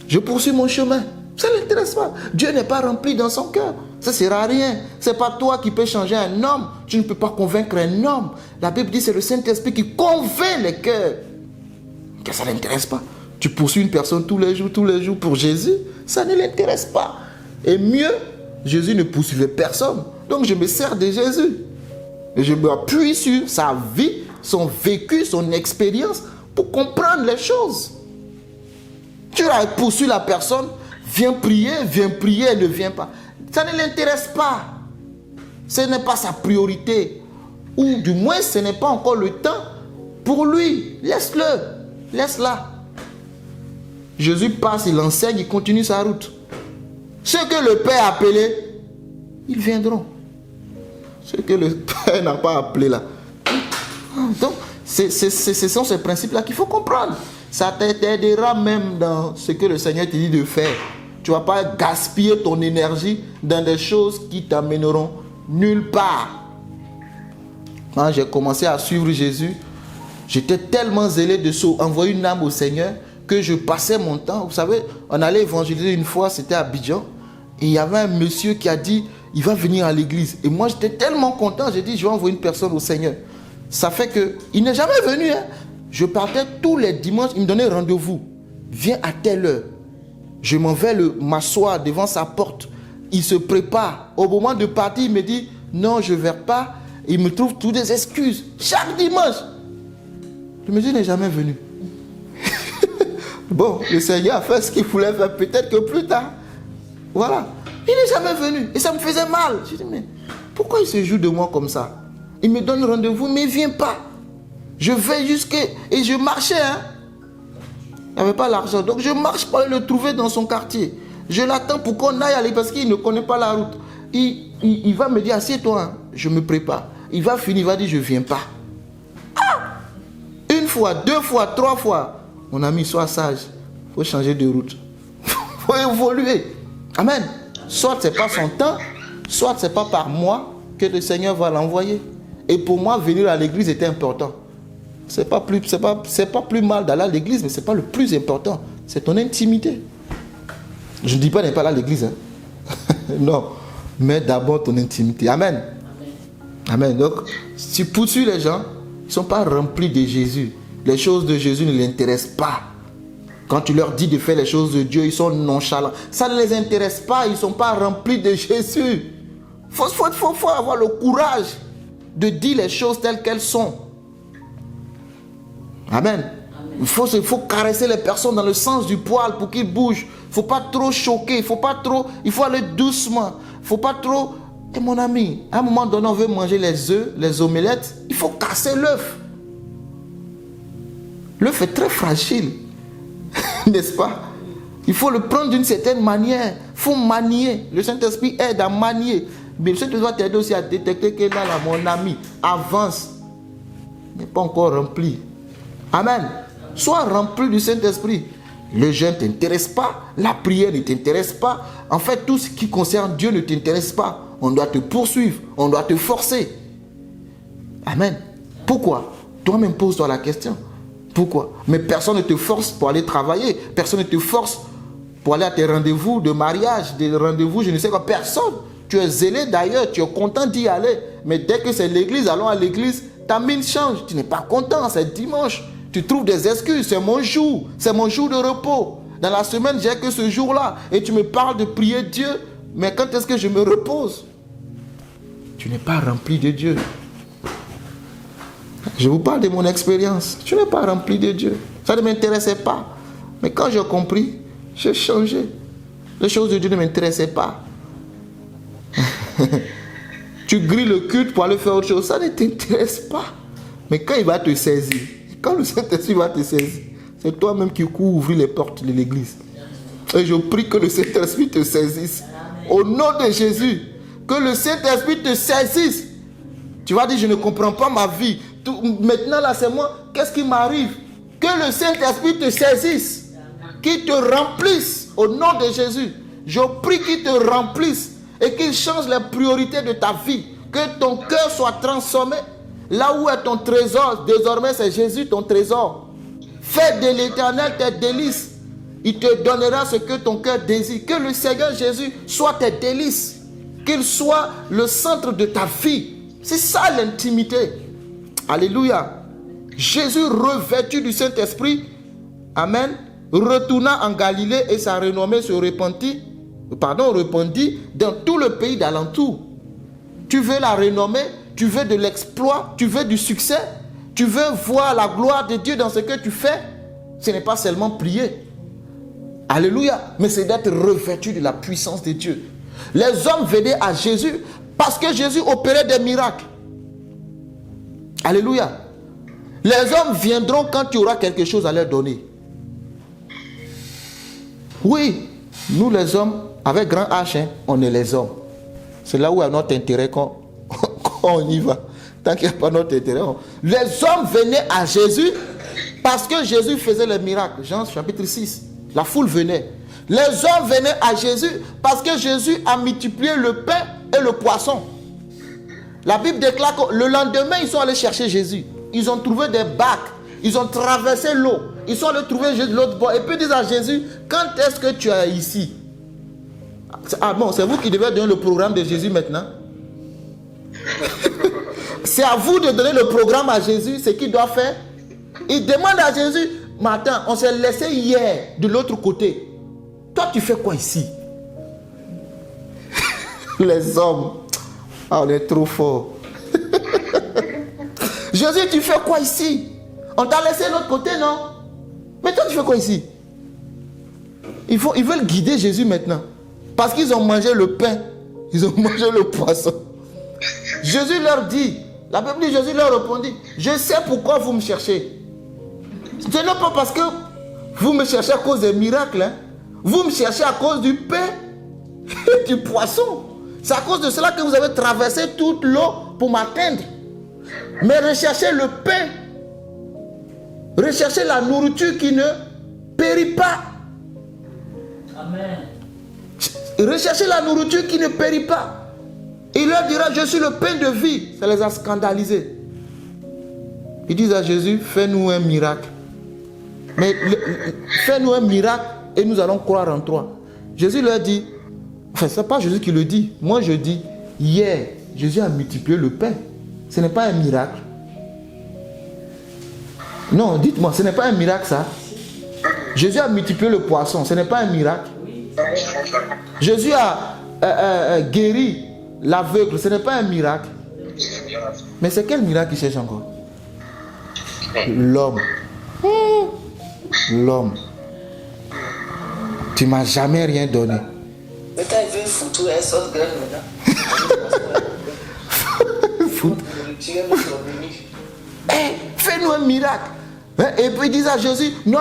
Je poursuis mon chemin. Ça ne l'intéresse pas. Dieu n'est pas rempli dans son cœur. Ça ne sert à rien. Ce n'est pas toi qui peux changer un homme. Tu ne peux pas convaincre un homme. La Bible dit que c'est le Saint-Esprit qui convainc les cœurs. Que ça ne l'intéresse pas. Tu poursuis une personne tous les jours pour Jésus. Ça ne l'intéresse pas. Et mieux, Jésus ne poursuivait personne. Donc je me sers de Jésus. Et je m'appuie sur sa vie, son vécu, son expérience pour comprendre les choses. Tu poursuis la personne, viens prier, elle ne vient pas. Ça ne l'intéresse pas. Ce n'est pas sa priorité. Ou du moins, ce n'est pas encore le temps pour lui. Laisse-le. Laisse-la. Jésus passe, il enseigne, il continue sa route. Ceux que le Père a appelés, ils viendront. Ceux que le Père n'a pas appelés là. Donc, ce sont ces principes-là qu'il faut comprendre. Ça t'aidera même dans ce que le Seigneur te dit de faire. Tu ne vas pas gaspiller ton énergie dans des choses qui t'amèneront nulle part. Quand j'ai commencé à suivre Jésus, j'étais tellement zélé de envoyer une âme au Seigneur que je passais mon temps. Vous savez, on allait évangéliser une fois, c'était à Abidjan. Et il y avait un monsieur qui a dit, il va venir à l'église. Et moi, j'étais tellement content, j'ai dit, je vais envoyer une personne au Seigneur. Ça fait qu'il n'est jamais venu. Hein. Je partais tous les dimanches, il me donnait rendez-vous. Viens à telle heure. Je m'en vais m'asseoir devant sa porte. Il se prépare. Au moment de partir, il me dit, non, je ne vais pas. Il me trouve toutes des excuses. Chaque dimanche. Je me dis, il n'est jamais venu. Bon, le Seigneur a fait ce qu'il voulait faire. Peut-être que plus tard. Voilà. Il n'est jamais venu. Et ça me faisait mal. Je dis, mais pourquoi il se joue de moi comme ça? Il me donne rendez-vous, mais il ne vient pas. Je vais et je marchais. Hein. Il n'avait pas l'argent. Donc je marche pour aller le trouver dans son quartier. Je l'attends pour qu'on aille aller parce qu'il ne connaît pas la route. Il va me dire, assieds-toi. Hein. Je me prépare. Il va finir, il va dire, je ne viens pas. Ah! Une fois, 2 fois, 3 fois. Mon ami, sois sage. Il faut changer de route. Il faut évoluer. Amen. Soit ce n'est pas son temps, soit ce n'est pas par moi que le Seigneur va l'envoyer. Et pour moi, venir à l'église était important. C'est pas plus mal d'aller à l'église, mais ce n'est pas le plus important. C'est ton intimité. Je ne dis pas d'aller pas à l'église. Hein. Non. Mais d'abord ton intimité. Amen. Amen. Donc, si tu poursuis les gens, ils ne sont pas remplis de Jésus. Les choses de Jésus ne les intéressent pas. Quand tu leur dis de faire les choses de Dieu, ils sont nonchalants. Ça ne les intéresse pas, ils ne sont pas remplis de Jésus. Il faut avoir le courage de dire les choses telles qu'elles sont. Amen. Il faut caresser les personnes dans le sens du poil pour qu'ils bougent. Il ne faut pas trop choquer, il faut aller doucement. Il ne faut pas trop... Et mon ami, à un moment donné, on veut manger les œufs, les omelettes, il faut casser l'œuf. L'œuf est très fragile. N'est-ce pas? Il faut le prendre d'une certaine manière. Il faut manier. Le Saint-Esprit aide à manier. Mais le Saint-Esprit doit t'aider aussi à détecter que là, mon ami, avance. Il n'est pas encore rempli. Amen. Sois rempli du Saint-Esprit. Le jeûne ne t'intéresse pas. La prière ne t'intéresse pas. En fait, tout ce qui concerne Dieu ne t'intéresse pas. On doit te poursuivre. On doit te forcer. Amen. Pourquoi? Toi-même pose-toi la question. Pourquoi? Mais personne ne te force pour aller travailler. Personne ne te force pour aller à tes rendez-vous de mariage, des rendez-vous, je ne sais quoi. Personne. Tu es zélé d'ailleurs, tu es content d'y aller. Mais dès que c'est l'église, allons à l'église, ta mine change. Tu n'es pas content, c'est dimanche. Tu trouves des excuses, c'est mon jour de repos. Dans la semaine, j'ai que ce jour-là. Et tu me parles de prier Dieu. Mais quand est-ce que je me repose? Tu n'es pas rempli de Dieu. Je vous parle de mon expérience. Tu n'es pas rempli de Dieu. Ça ne m'intéressait pas. Mais quand j'ai compris, j'ai changé. Les choses de Dieu ne m'intéressaient pas. Tu grilles le culte pour aller faire autre chose. Ça ne t'intéresse pas. Mais quand il va te saisir, quand le Saint-Esprit va te saisir, c'est toi-même qui cours ouvrir les portes de l'église. Et je prie que le Saint-Esprit te saisisse. Au nom de Jésus, que le Saint-Esprit te saisisse. Tu vas dire, je ne comprends pas ma vie. Maintenant, là, c'est moi. Qu'est-ce qui m'arrive? Que le Saint-Esprit te saisisse. Qu'il te remplisse. Au nom de Jésus. Je prie qu'il te remplisse. Et qu'il change les priorités de ta vie. Que ton cœur soit transformé. Là où est ton trésor, désormais, c'est Jésus ton trésor. Fais de l'Éternel tes délices. Il te donnera ce que ton cœur désire. Que le Seigneur Jésus soit tes délices. Qu'il soit le centre de ta vie. C'est ça l'intimité. Alléluia. Jésus revêtu du Saint-Esprit, amen, retourna en Galilée et sa renommée se répandit dans tout le pays d'alentour. Tu veux la renommée, tu veux de l'exploit, tu veux du succès, tu veux voir la gloire de Dieu dans ce que tu fais. Ce n'est pas seulement prier. Alléluia. Mais c'est d'être revêtu de la puissance de Dieu. Les hommes venaient à Jésus parce que Jésus opérait des miracles. Alléluia. Les hommes viendront quand tu auras quelque chose à leur donner. Oui, nous les hommes, avec grand H, on est les hommes. C'est là où est notre intérêt quand on y va. Tant qu'il n'y a pas notre intérêt. Les hommes venaient à Jésus parce que Jésus faisait les miracles. Jean chapitre 6. La foule venait. Les hommes venaient à Jésus parce que Jésus a multiplié le pain et le poisson. La Bible déclare que le lendemain, ils sont allés chercher Jésus. Ils ont trouvé des bacs. Ils ont traversé l'eau. Ils sont allés trouver Jésus de l'autre bord. Et puis ils disent à Jésus, quand est-ce que tu es ici? Ah bon, c'est vous qui devez donner le programme de Jésus maintenant. C'est à vous de donner le programme à Jésus, ce qu'il doit faire. Il demande à Jésus, Martin, on s'est laissé hier de l'autre côté. Toi, tu fais quoi ici? Les hommes, on est trop forts. Jésus, tu fais quoi ici? On t'a laissé de l'autre côté, non? Mais toi, tu fais quoi ici? Ils veulent guider Jésus maintenant. Parce qu'ils ont mangé le pain. Ils ont mangé le poisson. Jésus leur dit, la Bible dit, Jésus leur répondit, je sais pourquoi vous me cherchez. Ce n'est pas parce que vous me cherchez à cause des miracles. Hein. Vous me cherchez à cause du pain et du poisson. C'est à cause de cela que vous avez traversé toute l'eau pour m'atteindre. Mais recherchez le pain. Recherchez la nourriture qui ne périt pas. Amen. Recherchez la nourriture qui ne périt pas. Il leur dira, je suis le pain de vie. Ça les a scandalisés. Ils disent à Jésus, fais-nous un miracle. Mais fais-nous un miracle et nous allons croire en toi. Jésus leur dit, enfin, ce n'est pas Jésus qui le dit. Moi, je dis, hier, Jésus a multiplié le pain. Ce n'est pas un miracle. Non, dites-moi, ce n'est pas un miracle ça. Jésus a multiplié le poisson, ce n'est pas un miracle. Jésus a guéri l'aveugle, ce n'est pas un miracle. Mais c'est quel miracle qu'il cherche encore? L'homme. L'homme. Tu m'as jamais rien donné. Mais quand il veut foutre, elle sort grève maintenant. Fais-nous un miracle. Et puis il dit à Jésus, nos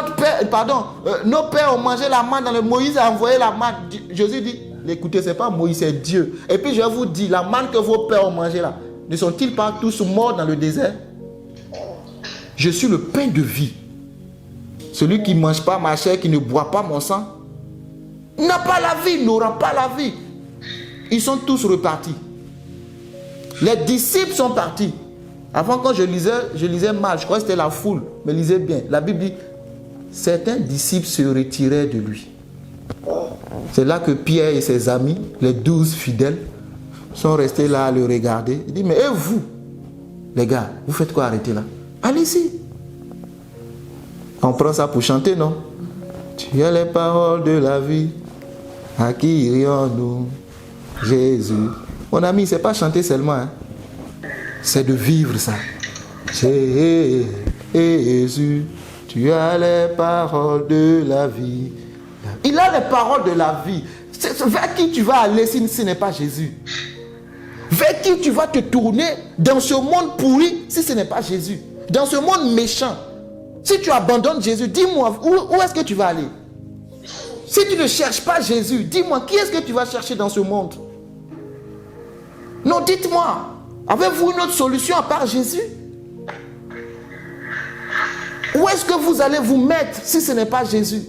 pères ont mangé la manne dans le Moïse a envoyé la manne. Jésus dit, écoutez, ce n'est pas Moïse, c'est Dieu. Et puis je vous dis, la manne que vos pères ont mangée là, ne sont-ils pas tous morts dans le désert? Je suis le pain de vie. Celui qui ne mange pas ma chair, qui ne boit pas mon sang, n'a pas la vie, n'aura pas la vie. Ils sont tous repartis. Les disciples sont partis. Avant, quand je lisais mal, je crois que c'était la foule, mais lisez bien. La Bible dit, certains disciples se retiraient de lui. C'est là que Pierre et ses amis, les 12 fidèles, sont restés là à le regarder. Il dit, mais et vous, les gars, vous faites quoi arrêter là? Allez-y. On prend ça pour chanter, non? Tu as les paroles de la vie, à qui irions-nous? Jésus. Mon ami, c'est pas chanter seulement, hein. C'est de vivre ça. Jésus, tu as les paroles de la vie. Il a les paroles de la vie. Vers qui tu vas aller si ce n'est pas Jésus? Vers qui tu vas te tourner dans ce monde pourri si ce n'est pas Jésus? Dans ce monde méchant. Si tu abandonnes Jésus, dis-moi, où est-ce que tu vas aller? Si tu ne cherches pas Jésus, dis-moi, qui est-ce que tu vas chercher dans ce monde? Non, dites-moi. Avez-vous une autre solution à part Jésus? Où est-ce que vous allez vous mettre si ce n'est pas Jésus?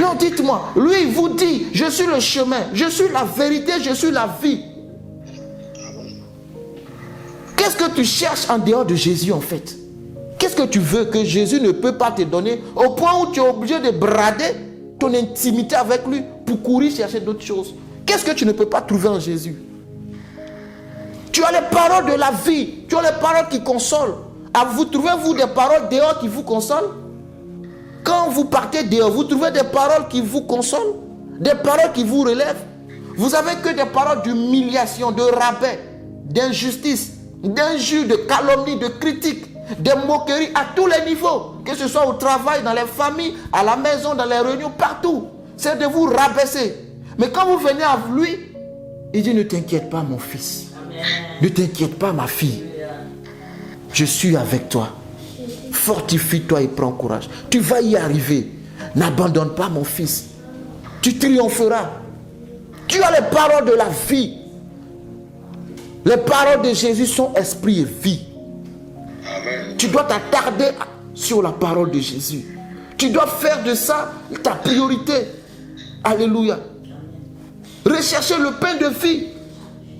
Non, dites-moi. Lui, il vous dit, je suis le chemin, je suis la vérité, je suis la vie. Qu'est-ce que tu cherches en dehors de Jésus en fait? Qu'est-ce que tu veux que Jésus ne peut pas te donner au point où tu es obligé de brader ton intimité avec lui pour courir chercher d'autres choses? Qu'est-ce que tu ne peux pas trouver en Jésus? Tu as les paroles de la vie. Tu as les paroles qui consolent. Vous trouvez-vous des paroles dehors qui vous consolent? Quand vous partez dehors, vous trouvez des paroles qui vous consolent? Des paroles qui vous relèvent? Vous n'avez que des paroles d'humiliation, de rabais, d'injustice, d'injures, de calomnie, de critiques, de moqueries à tous les niveaux. Que ce soit au travail, dans les familles, à la maison, dans les réunions, partout. C'est de vous rabaisser. Mais quand vous venez à lui, il dit, ne t'inquiète pas mon fils. Amen. Ne t'inquiète pas ma fille. Je suis avec toi. Fortifie-toi et prends courage. Tu vas y arriver. N'abandonne pas mon fils. Tu triompheras. Tu as les paroles de la vie. Les paroles de Jésus sont esprit et vie. Amen. Tu dois t'attarder sur la parole de Jésus. Tu dois faire de ça ta priorité. Alléluia. Recherchez le pain de vie.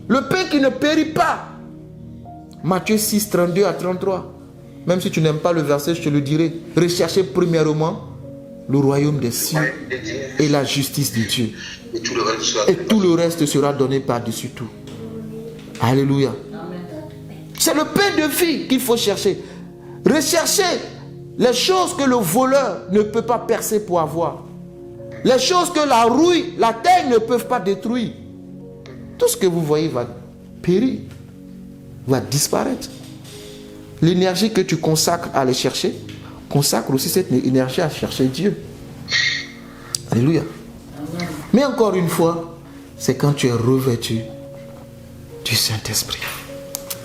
Le pain qui ne périt pas. Matthieu 6, 32 à 33. Même si tu n'aimes pas le verset, je te le dirai. Recherchez premièrement le royaume des cieux et la justice de Dieu. Et tout le reste sera donné par-dessus tout. Alléluia. C'est le pain de vie qu'il faut chercher. Rechercher les choses que le voleur ne peut pas percer pour avoir. Les choses que la rouille, la terre ne peuvent pas détruire. Tout ce que vous voyez va périr, va disparaître. L'énergie que tu consacres à les chercher, consacre aussi cette énergie à chercher Dieu. Alléluia. Amen. Mais encore une fois, c'est quand tu es revêtu du Saint-Esprit.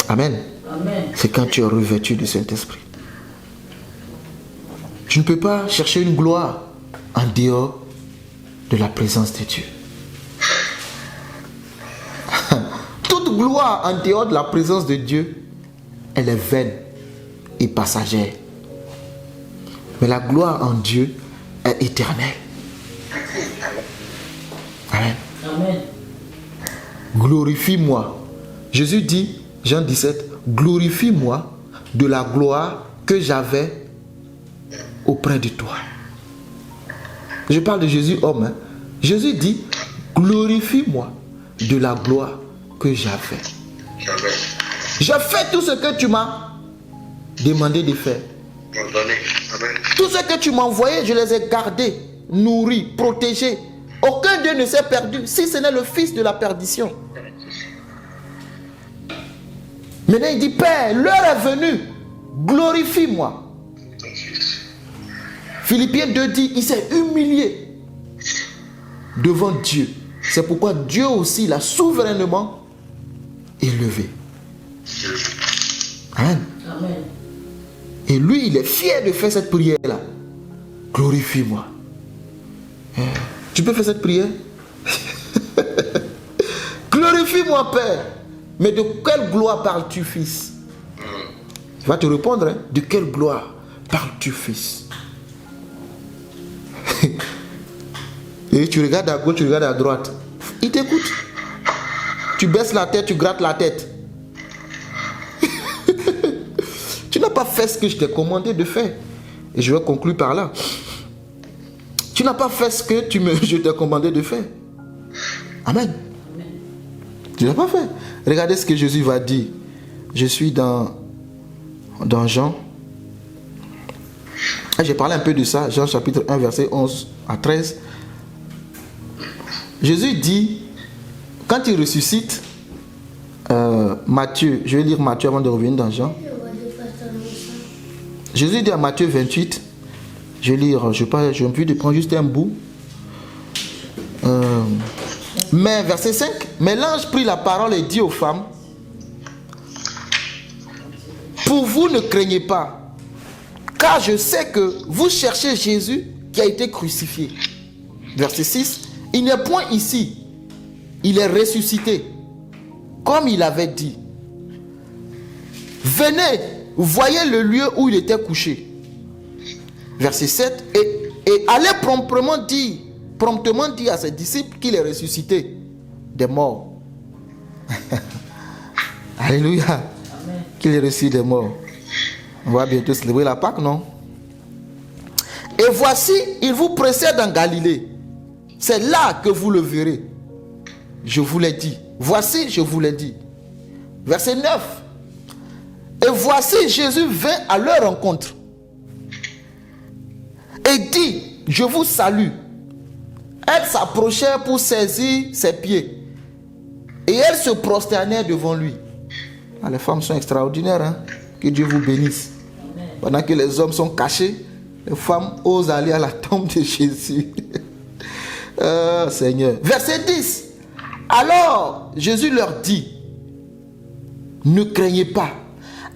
Amen. Amen. C'est quand tu es revêtu du Saint-Esprit. Tu ne peux pas chercher une gloire en dehors de la présence de Dieu. Toute gloire en dehors de la présence de Dieu, elle est vaine et passagère. Mais la gloire en Dieu est éternelle. Amen. Amen. Glorifie-moi. Jésus dit, Jean 17, glorifie-moi de la gloire que j'avais auprès de toi. Je parle de Jésus homme. Hein. Jésus dit, glorifie-moi de la gloire que j'avais. J'ai fait tout ce que tu m'as demandé de faire. Tout ce que tu m'as envoyé, je les ai gardés, nourris, protégés. Aucun d'eux ne s'est perdu, si ce n'est le fils de la perdition. Maintenant il dit, Père, l'heure est venue, glorifie-moi. Philippiens 2 dit, il s'est humilié devant Dieu. C'est pourquoi Dieu aussi l'a souverainement élevé. Amen. Amen. Et lui, il est fier de faire cette prière-là. Glorifie-moi. Tu peux faire cette prière? Glorifie-moi, Père. Mais de quelle gloire parles-tu, Fils? Tu vas te répondre, hein? De quelle gloire parles-tu, Fils? Et tu regardes à gauche, tu regardes à droite. Il t'écoute. Tu baisses la tête, tu grattes la tête. Tu n'as pas fait ce que je t'ai commandé de faire. Et je vais conclure par là. Tu n'as pas fait ce que je t'ai commandé de faire. Amen. Amen. Tu n'as pas fait. Regardez ce que Jésus va dire. Je suis dans Jean. J'ai parlé un peu de ça. Jean chapitre 1, verset 11 à 13. Jésus dit, quand il ressuscite, Matthieu, je vais lire Matthieu avant de revenir dans Jean. Jésus dit à Matthieu 28, je vais lire, j'ai envie de prendre juste un bout. Mais verset 5, mais l'ange prit la parole et dit aux femmes, pour vous ne craignez pas, car je sais que vous cherchez Jésus qui a été crucifié. Verset 6, il n'est point ici, il est ressuscité, comme il avait dit. Venez, voyez le lieu où il était couché. Verset 7, et allez promptement dire à ses disciples qu'il est ressuscité des morts. Alléluia. Amen. Qu'il est ressuscité des morts. On va bientôt célébrer la Pâque, non? Et voici, il vous précède en Galilée. C'est là que vous le verrez. Je vous l'ai dit. Voici, je vous l'ai dit. Verset 9. Et voici, Jésus vint à leur rencontre et dit, je vous salue. Elle s'approchait pour saisir ses pieds et elle se prosternait devant lui. Ah, les femmes sont extraordinaires, hein? Que Dieu vous bénisse. Amen. Pendant que les hommes sont cachés, les femmes osent aller à la tombe de Jésus. Oh, Seigneur. Verset 10. Alors Jésus leur dit, ne craignez pas.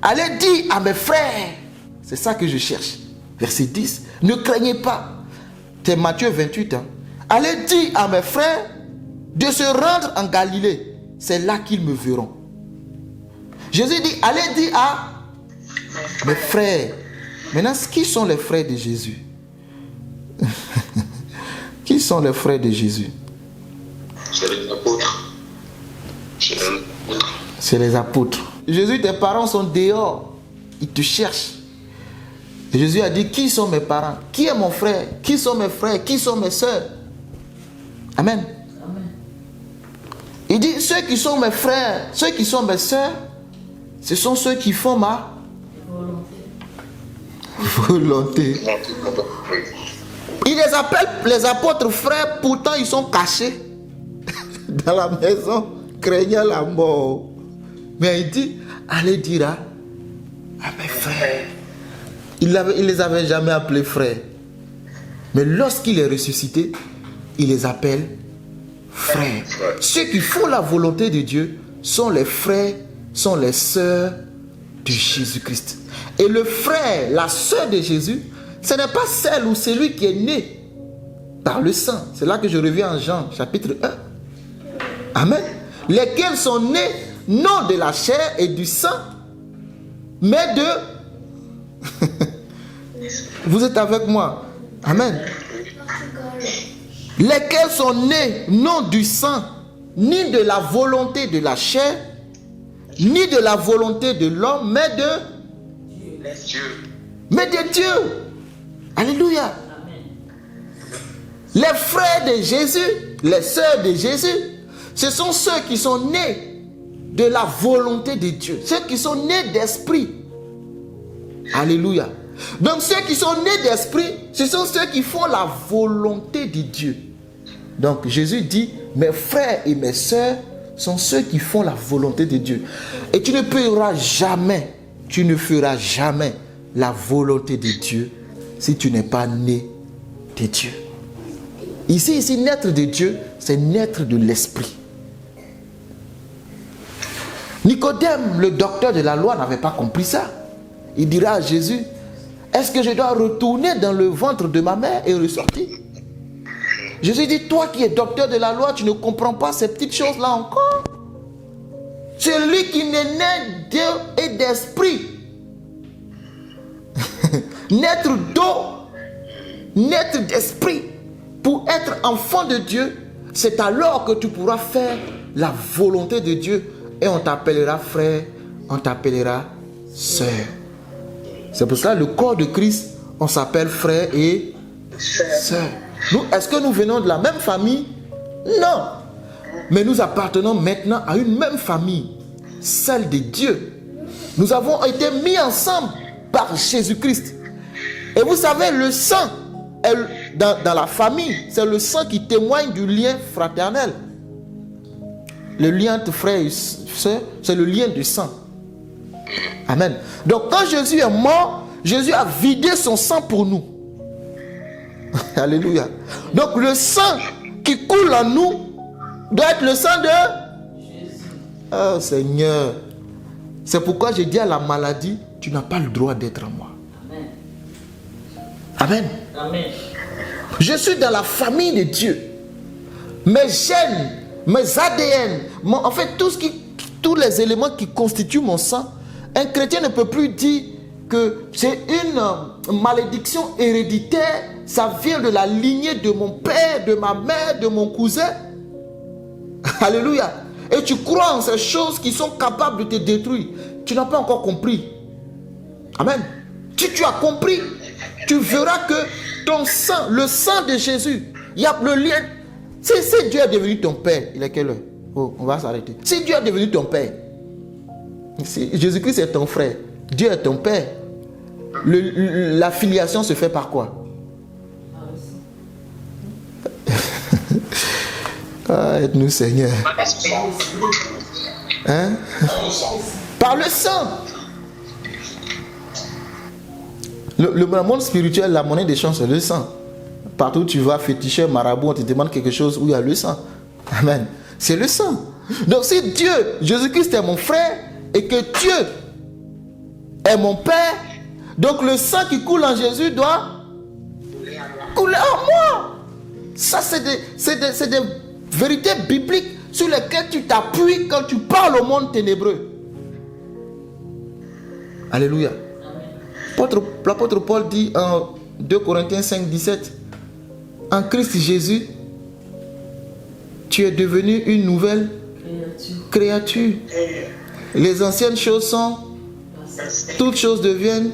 Allez dire à mes frères, c'est ça que je cherche. Verset 10. Ne craignez pas. C'est Matthieu 28. Hein? Allez dire à mes frères de se rendre en Galilée. C'est là qu'ils me verront. Jésus dit, allez dire à mes frères. Maintenant, qui sont les frères de Jésus? Qui sont les frères de Jésus? C'est les apôtres. C'est les apôtres. Jésus, tes parents sont dehors. Ils te cherchent. Et Jésus a dit, qui sont mes parents? Qui est mon frère? Qui sont mes frères? Qui sont mes soeurs? Amen. Amen. Il dit, ceux qui sont mes frères, ceux qui sont mes soeurs, Ce sont ceux qui font ma volonté. Il les appelle les apôtres frères, pourtant ils sont cachés dans la maison, craignant la mort. Mais il dit, allez dire à mes frères. Il les avait jamais appelés frères. Mais lorsqu'il est ressuscité, il les appelle frères. Ceux qui font la volonté de Dieu sont les frères, sont les sœurs de Jésus-Christ. Et le frère, la sœur de Jésus, ce n'est pas celle ou celui qui est né par le sang. C'est là que je reviens en Jean, chapitre 1. Amen. Lesquels sont nés non de la chair et du sang, mais de... Vous êtes avec moi? Amen. Lesquels sont nés non du sang, ni de la volonté de la chair, ni de la volonté de l'homme, mais de Dieu. Mais de Dieu. Alléluia. Les frères de Jésus, les sœurs de Jésus, ce sont ceux qui sont nés de la volonté de Dieu, ceux qui sont nés d'esprit. Alléluia. Donc ceux qui sont nés d'esprit, ce sont ceux qui font la volonté de Dieu. Donc Jésus dit, mes frères et mes sœurs sont ceux qui font la volonté de Dieu. Et tu ne feras jamais la volonté de Dieu si tu n'es pas né de Dieu. Ici, naître de Dieu, c'est naître de l'esprit. Nicodème, le docteur de la loi, n'avait pas compris ça. Il dira à Jésus, est-ce que je dois retourner dans le ventre de ma mère et ressortir? Jésus dit, toi qui es docteur de la loi, tu ne comprends pas ces petites choses-là encore. Celui qui n'est né d'eau et d'esprit, naître d'eau, naître d'esprit, pour être enfant de Dieu, c'est alors que tu pourras faire la volonté de Dieu et on t'appellera frère, on t'appellera sœur. C'est pour ça le corps de Christ, on s'appelle frère et sœur. Nous, est-ce que nous venons de la même famille? Non. Mais nous appartenons maintenant à une même famille, celle de Dieu. Nous avons été mis ensemble par Jésus-Christ. Et vous savez, le sang, dans la famille, c'est le sang qui témoigne du lien fraternel. Le lien entre frères et sœurs, c'est le lien du sang. Amen. Donc quand Jésus est mort, Jésus a vidé son sang pour nous. Alléluia. Donc le sang qui coule en nous doit être le sang de Jésus. Oh Seigneur. C'est pourquoi j'ai dit à la maladie, tu n'as pas le droit d'être en moi. Amen. Amen. Je suis dans la famille de Dieu. Mes gènes, mes ADN, en fait tous les éléments qui constituent mon sang, un chrétien ne peut plus dire que c'est une malédiction héréditaire, ça vient de la lignée de mon père, de ma mère, de mon cousin. Alléluia. Et tu crois en ces choses qui sont capables de te détruire. Tu n'as pas encore compris. Amen. Si tu as compris, tu verras que ton sang, le sang de Jésus, il y a le lien. Si Dieu est devenu ton père, il est quelle heure? Oh, on va s'arrêter. Si Dieu est devenu ton père, si Jésus-Christ est ton frère, Dieu est ton père, la filiation se fait par quoi? Ah, aide-nous Seigneur. Hein? Par le sang. Le monde spirituel, la monnaie d'échange, c'est le sang. Partout où tu vas, féticheur, marabout, on te demande quelque chose où il y a le sang. Amen. C'est le sang. Donc si Dieu, Jésus-Christ est mon frère et que Dieu est mon père, donc le sang qui coule en Jésus doit couler en moi. Ça, c'est des vérités bibliques sur lesquelles tu t'appuies quand tu parles au monde ténébreux. Alléluia. L'apôtre Paul dit en 2 Corinthiens 5, 17, en Christ Jésus, tu es devenu une nouvelle créature. Les anciennes choses sont, toutes choses deviennent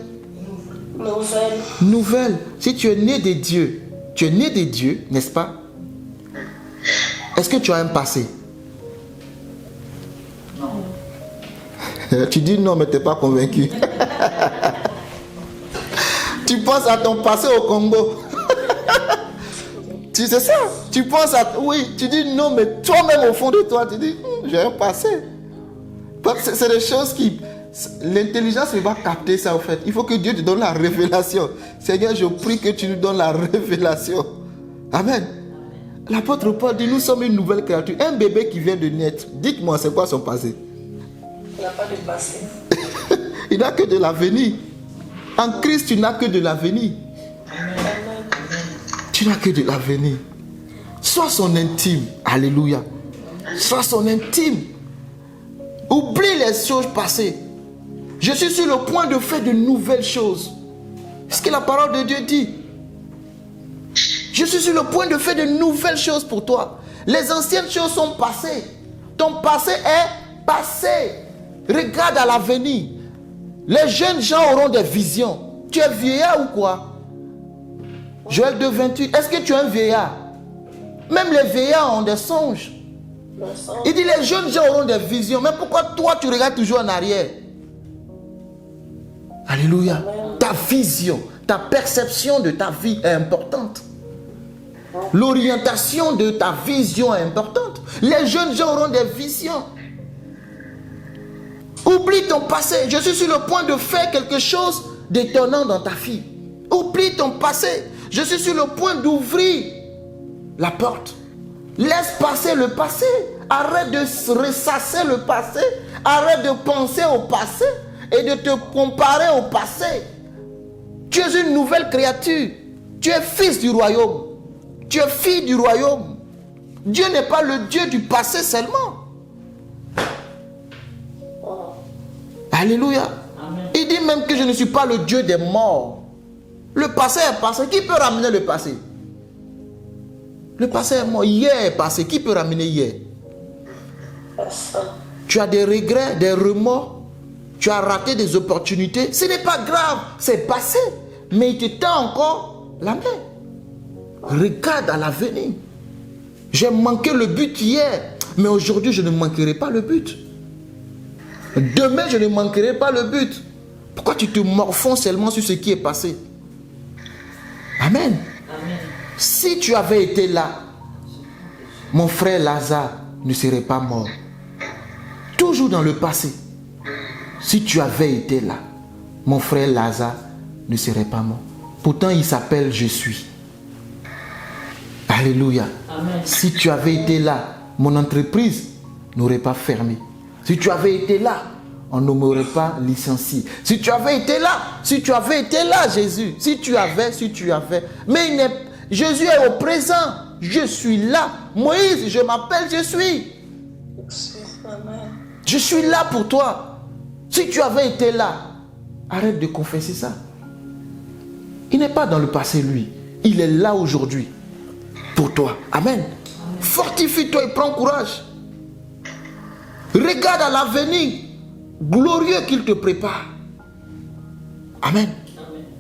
nouvelles. Si tu es né de Dieu, tu es né de Dieu, n'est-ce pas? Est-ce que tu as un passé? Non. Tu dis non, mais tu n'es pas convaincu. Tu penses à ton passé au Congo. Tu sais ça? Tu penses à... Oui, tu dis non, mais toi-même au fond de toi, tu dis, j'ai un passé. C'est des choses qui... L'intelligence ne va pas capter ça, en fait. Il faut que Dieu te donne la révélation. Seigneur, je prie que tu nous donnes la révélation. Amen. L'apôtre Paul dit, nous sommes une nouvelle créature. Un bébé qui vient de naître, dites-moi, c'est quoi son passé? Il n'a pas de passé. Il n'a que de l'avenir. En Christ, tu n'as que de l'avenir. Tu n'as que de l'avenir. Sois son intime. Alléluia. Sois son intime. Oublie les choses passées. Je suis sur le point de faire de nouvelles choses. C'est ce que la parole de Dieu dit. Je suis sur le point de faire de nouvelles choses pour toi. Les anciennes choses sont passées. Ton passé est passé. Regarde à l'avenir. Les jeunes gens auront des visions. Tu es vieillard ou quoi? Joël 2, 28. Est-ce que tu es un vieillard? Même les vieillards ont des songes. Il dit les jeunes gens auront des visions. Mais pourquoi toi tu regardes toujours en arrière? Alléluia. Ta vision, ta perception de ta vie est importante. L'orientation de ta vision est importante. Les jeunes gens auront des visions. Oublie ton passé. Je suis sur le point de faire quelque chose d'étonnant dans ta vie. Oublie ton passé. Je suis sur le point d'ouvrir la porte. Laisse passer le passé. Arrête de ressasser le passé. Arrête de penser au passé et de te comparer au passé. Tu es une nouvelle créature. Tu es fils du royaume. Tu es fille du royaume. Dieu n'est pas le Dieu du passé seulement. Alléluia. Amen. Il dit même que je ne suis pas le Dieu des morts. Le passé est passé. Qui peut ramener le passé? Le passé est mort. Hier est passé. Qui peut ramener hier? Tu as des regrets, des remords. Tu as raté des opportunités. Ce n'est pas grave. C'est passé. Mais il te tend encore la main. Regarde à l'avenir. J'ai manqué le but hier. Mais aujourd'hui, je ne manquerai pas le but. Demain, je ne manquerai pas le but. Pourquoi tu te morfonds seulement sur ce qui est passé? Amen. Amen. Si tu avais été là, mon frère Lazare ne serait pas mort. Toujours dans le passé. Si tu avais été là, mon frère Lazare ne serait pas mort. Pourtant, il s'appelle Je suis. Alléluia. Amen. Si tu avais été là, mon entreprise n'aurait pas fermé. Si tu avais été là, on ne m'aurait pas licencié. Si tu avais été là, Jésus. Si tu avais. Mais Jésus est au présent. Je suis là. Moïse, je m'appelle, je suis. Je suis là pour toi. Si tu avais été là, arrête de confesser ça. Il n'est pas dans le passé, lui. Il est là aujourd'hui. Pour toi. Amen. Fortifie-toi et prends courage. Regarde à l'avenir glorieux qu'il te prépare. Amen.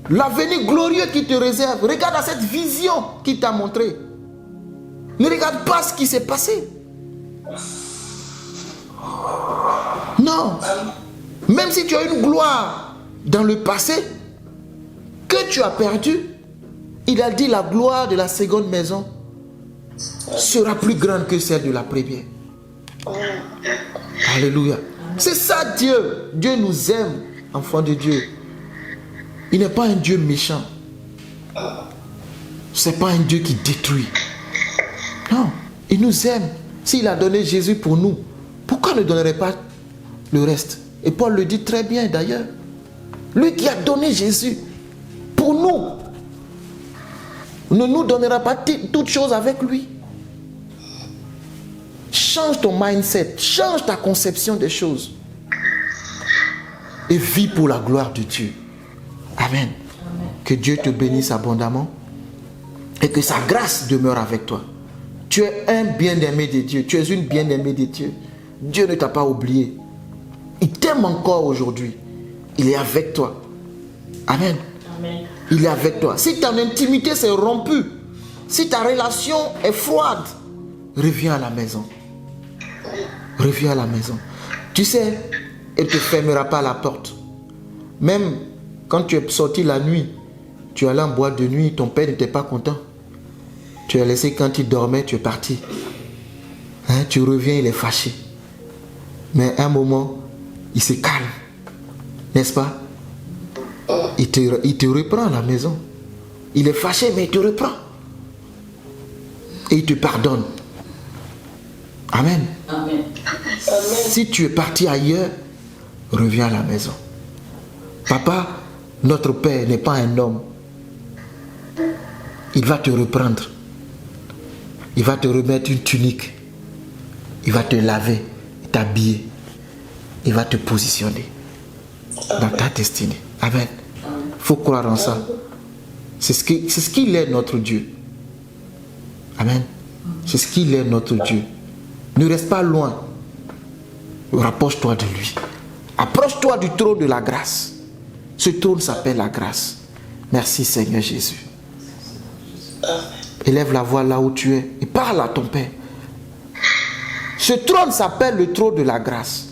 L'avenir glorieux qu'il te réserve. Regarde à cette vision qu'il t'a montrée. Ne regarde pas ce qui s'est passé. Non. Même si tu as une gloire dans le passé que tu as perdu, il a dit la gloire de la seconde maison sera plus grande que celle de la première. Alléluia. C'est ça Dieu. Dieu nous aime, enfants de Dieu. Il n'est pas un Dieu méchant. C'est pas un Dieu qui détruit. Non, il nous aime. S'il a donné Jésus pour nous, pourquoi ne donnerait pas le reste? Et Paul le dit très bien d'ailleurs. Lui qui a donné Jésus pour nous ne nous donnera pas toutes choses avec lui. Change ton mindset, change ta conception des choses et vis pour la gloire de Dieu. Amen. Amen. Que Dieu te bénisse abondamment et que sa grâce demeure avec toi. Tu es un bien-aimé de Dieu, tu es une bien-aimée de Dieu. Dieu ne t'a pas oublié. Il t'aime encore aujourd'hui. Il est avec toi. Amen. Amen. Il est avec toi. Si ton intimité s'est rompue, si ta relation est froide, reviens à la maison. Reviens à la maison. Tu sais, et ne te fermera pas la porte. Même quand tu es sorti la nuit, tu allais en boîte de nuit, ton père n'était pas content. Tu as laissé quand il dormait, tu es parti. Hein, tu reviens, il est fâché. Mais à un moment, il se calme. N'est-ce pas? Il te reprend à la maison. Il est fâché, mais il te reprend. Et il te pardonne. Amen. Amen. Si tu es parti ailleurs, reviens à la maison. Papa, notre Père n'est pas un homme. Il va te reprendre. Il va te remettre une tunique. Il va te laver, t'habiller. Il va te positionner dans ta destinée. Amen. Il faut croire en ça. C'est ce qu'il est, notre Dieu. Amen. C'est ce qu'il est, notre Dieu. Ne reste pas loin. Rapproche-toi de lui. Approche-toi du trône de la grâce. Ce trône s'appelle la grâce. Merci Seigneur Jésus. Élève la voix là où tu es et parle à ton Père. Ce trône s'appelle le trône de la grâce.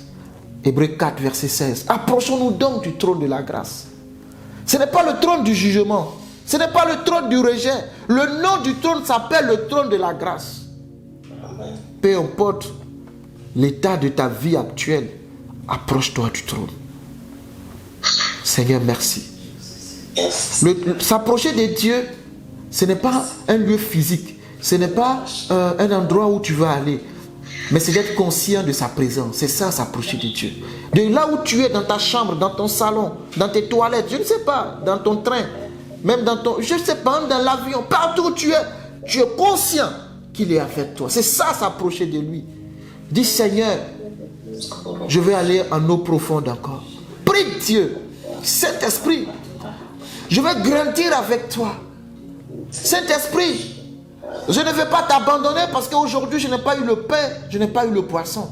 Hébreux 4, verset 16. Approchons-nous donc du trône de la grâce. Ce n'est pas le trône du jugement. Ce n'est pas le trône du rejet. Le nom du trône s'appelle le trône de la grâce. Peu importe l'état de ta vie actuelle, approche-toi du trône. Seigneur, merci. S'approcher de Dieu, ce n'est pas un lieu physique. Ce n'est pas un endroit où tu vas aller. Mais c'est d'être conscient de sa présence. C'est ça, s'approcher de Dieu. De là où tu es, dans ta chambre, dans ton salon, dans tes toilettes, je ne sais pas, dans ton train, même dans ton... Je ne sais pas, dans l'avion, partout où tu es conscient qu'il est avec toi. C'est ça, s'approcher de lui. Dis, Seigneur, je vais aller en eau profonde encore. Prie Dieu, Saint-Esprit, je vais grandir avec toi. Saint-Esprit, je ne vais pas t'abandonner parce qu'aujourd'hui je n'ai pas eu le pain, je n'ai pas eu le poisson.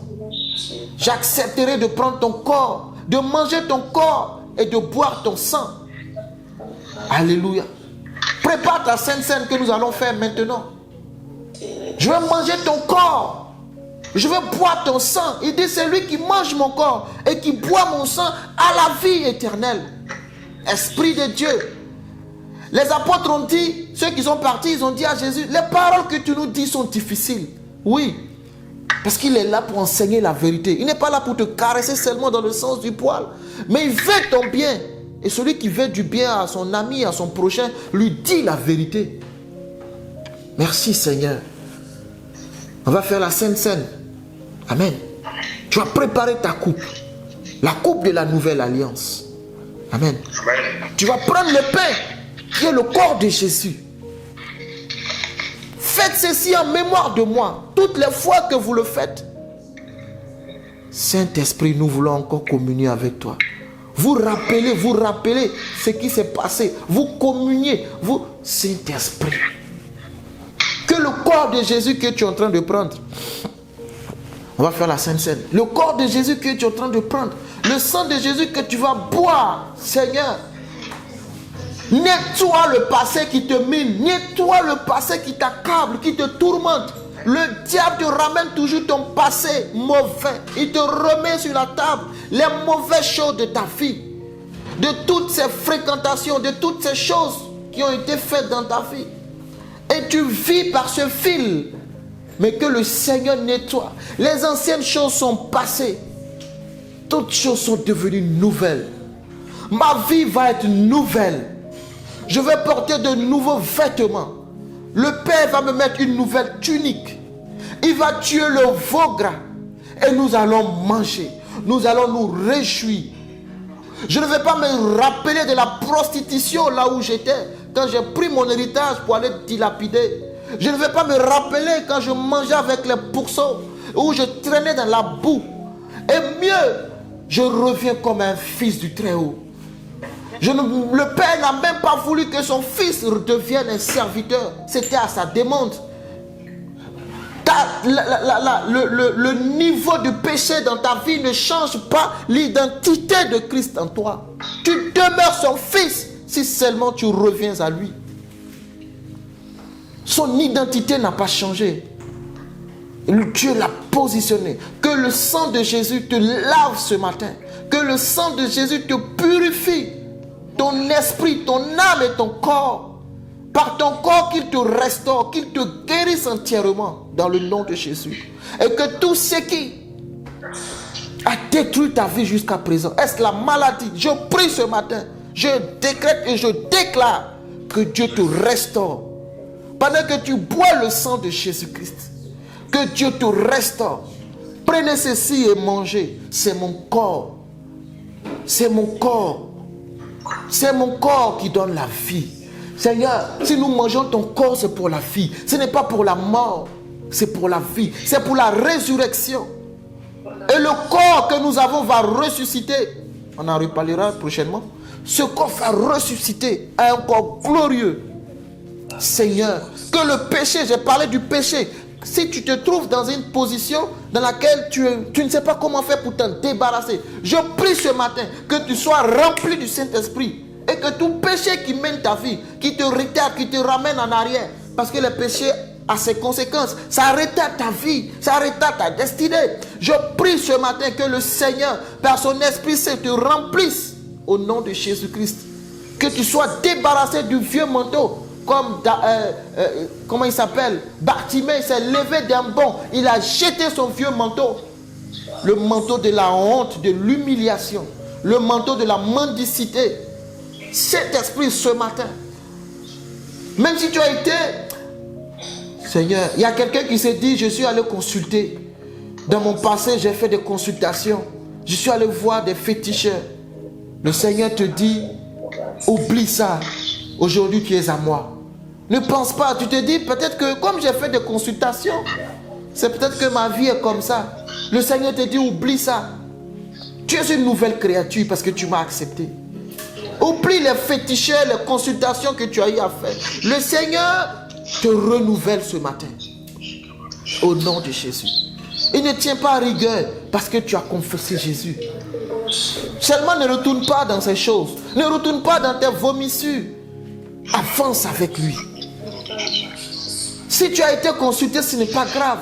J'accepterai de prendre ton corps, de manger ton corps et de boire ton sang. Alléluia. Prépare ta sainte scène que nous allons faire maintenant. Je vais manger ton corps. Je vais boire ton sang. Il dit, c'est lui qui mange mon corps et qui boit mon sang à la vie éternelle. Esprit de Dieu. Les apôtres ont dit, ceux qui sont partis, ils ont dit à Jésus, les paroles que tu nous dis sont difficiles. Oui, parce qu'il est là pour enseigner la vérité. Il n'est pas là pour te caresser seulement dans le sens du poil, mais il veut ton bien. Et celui qui veut du bien à son ami, à son prochain, lui dit la vérité. Merci Seigneur. On va faire la Sainte Seine. Amen. Tu vas préparer ta coupe. La coupe de la nouvelle alliance. Amen. Tu vas prendre le pain qui est le corps de Jésus. Faites ceci en mémoire de moi. Toutes les fois que vous le faites. Saint-Esprit, nous voulons encore communier avec toi. Vous rappelez ce qui s'est passé. Vous communiez. Vous, Saint-Esprit. Que le corps de Jésus que tu es en train de prendre. On va faire la Sainte Seine. Le corps de Jésus que tu es en train de prendre. Le sang de Jésus que tu vas boire. Seigneur. Nettoie le passé qui te mine. Nettoie le passé qui t'accable, qui te tourmente. Le diable te ramène toujours ton passé mauvais. Il te remet sur la table les mauvaises choses de ta vie. De toutes ces fréquentations, de toutes ces choses qui ont été faites dans ta vie. Et tu vis par ce fil. Mais que le Seigneur nettoie. Les anciennes choses sont passées. Toutes choses sont devenues nouvelles. Ma vie va être nouvelle. Je vais porter de nouveaux vêtements. Le Père va me mettre une nouvelle tunique. Il va tuer le veau gras. Et nous allons manger. Nous allons nous réjouir. Je ne vais pas me rappeler de la prostitution là où j'étais. Quand j'ai pris mon héritage pour aller dilapider. Je ne vais pas me rappeler quand je mangeais avec les pourceaux. Où je traînais dans la boue. Et mieux, je reviens comme un fils du Très-Haut. Le Père n'a même pas voulu que son fils devienne un serviteur. C'était à sa demande. Le niveau de péché dans ta vie ne change pas l'identité de Christ en toi. Tu demeures son fils si seulement tu reviens à lui. Son identité n'a pas changé. Dieu l'a positionné. Que le sang de Jésus te lave ce matin. Que le sang de Jésus te purifie, ton esprit, ton âme et ton corps. Par ton corps, qu'il te restaure, qu'il te guérisse entièrement dans le nom de Jésus. Et que tout ce qui a détruit ta vie jusqu'à présent, est-ce la maladie? Je prie ce matin, je décrète et je déclare que Dieu te restaure. Pendant que tu bois le sang de Jésus-Christ, que Dieu te restaure. Prenez ceci et mangez. C'est mon corps. C'est mon corps. C'est mon corps qui donne la vie. Seigneur, si nous mangeons ton corps, c'est pour la vie. Ce n'est pas pour la mort. C'est pour la vie. C'est pour la résurrection. Et le corps que nous avons va ressusciter. On en reparlera prochainement. Ce corps va ressusciter à un corps glorieux. Seigneur, que le péché, j'ai parlé du péché. Si tu te trouves dans une position dans laquelle tu ne sais pas comment faire pour t'en débarrasser, je prie ce matin que tu sois rempli du Saint-Esprit et que tout péché qui mène ta vie, qui te retarde, qui te ramène en arrière, parce que le péché a ses conséquences, ça retarde ta vie, ça retarde ta destinée. Je prie ce matin que le Seigneur, par son Esprit Saint, te remplisse au nom de Jésus-Christ. Que tu sois débarrassé du vieux manteau. Comme, comment il s'appelle? Bartimée s'est levé d'un bond. Il a jeté son vieux manteau. Le manteau de la honte, de l'humiliation. Le manteau de la mendicité. Cet esprit ce matin. Même si tu as été... Seigneur, il y a quelqu'un qui s'est dit, je suis allé consulter. Dans mon passé, j'ai fait des consultations. Je suis allé voir des féticheurs. Le Seigneur te dit, oublie ça. Aujourd'hui, tu es à moi. Ne pense pas, tu te dis peut-être que comme j'ai fait des consultations, c'est peut-être que ma vie est comme ça. Le Seigneur te dit, oublie ça. Tu es une nouvelle créature parce que tu m'as accepté. Oublie les féticheurs, les consultations que tu as eu à faire. Le Seigneur te renouvelle ce matin. Au nom de Jésus. Il ne tient pas à rigueur parce que tu as confessé Jésus. Seulement ne retourne pas dans ces choses. Ne retourne pas dans tes vomissures. Avance avec lui. Si tu as été consulté, ce n'est pas grave.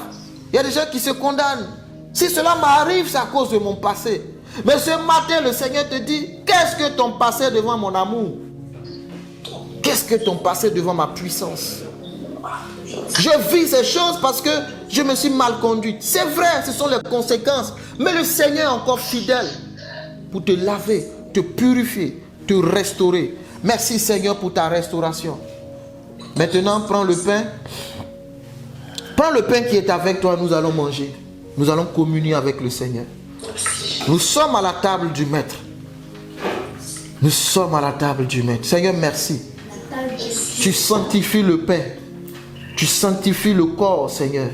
Il y a des gens qui se condamnent. Si cela m'arrive, c'est à cause de mon passé. Mais ce matin, le Seigneur te dit, qu'est-ce que ton passé devant mon amour? Qu'est-ce que ton passé devant ma puissance? Je vis ces choses parce que je me suis mal conduite. C'est vrai, ce sont les conséquences. Mais le Seigneur est encore fidèle pour te laver, te purifier, te restaurer. Merci Seigneur pour ta restauration. Maintenant, prends le pain. Prends le pain qui est avec toi, nous allons manger. Nous allons communier avec le Seigneur. Nous sommes à la table du Maître. Nous sommes à la table du Maître. Seigneur, merci. Tu sanctifies le pain. Tu sanctifies le corps, Seigneur.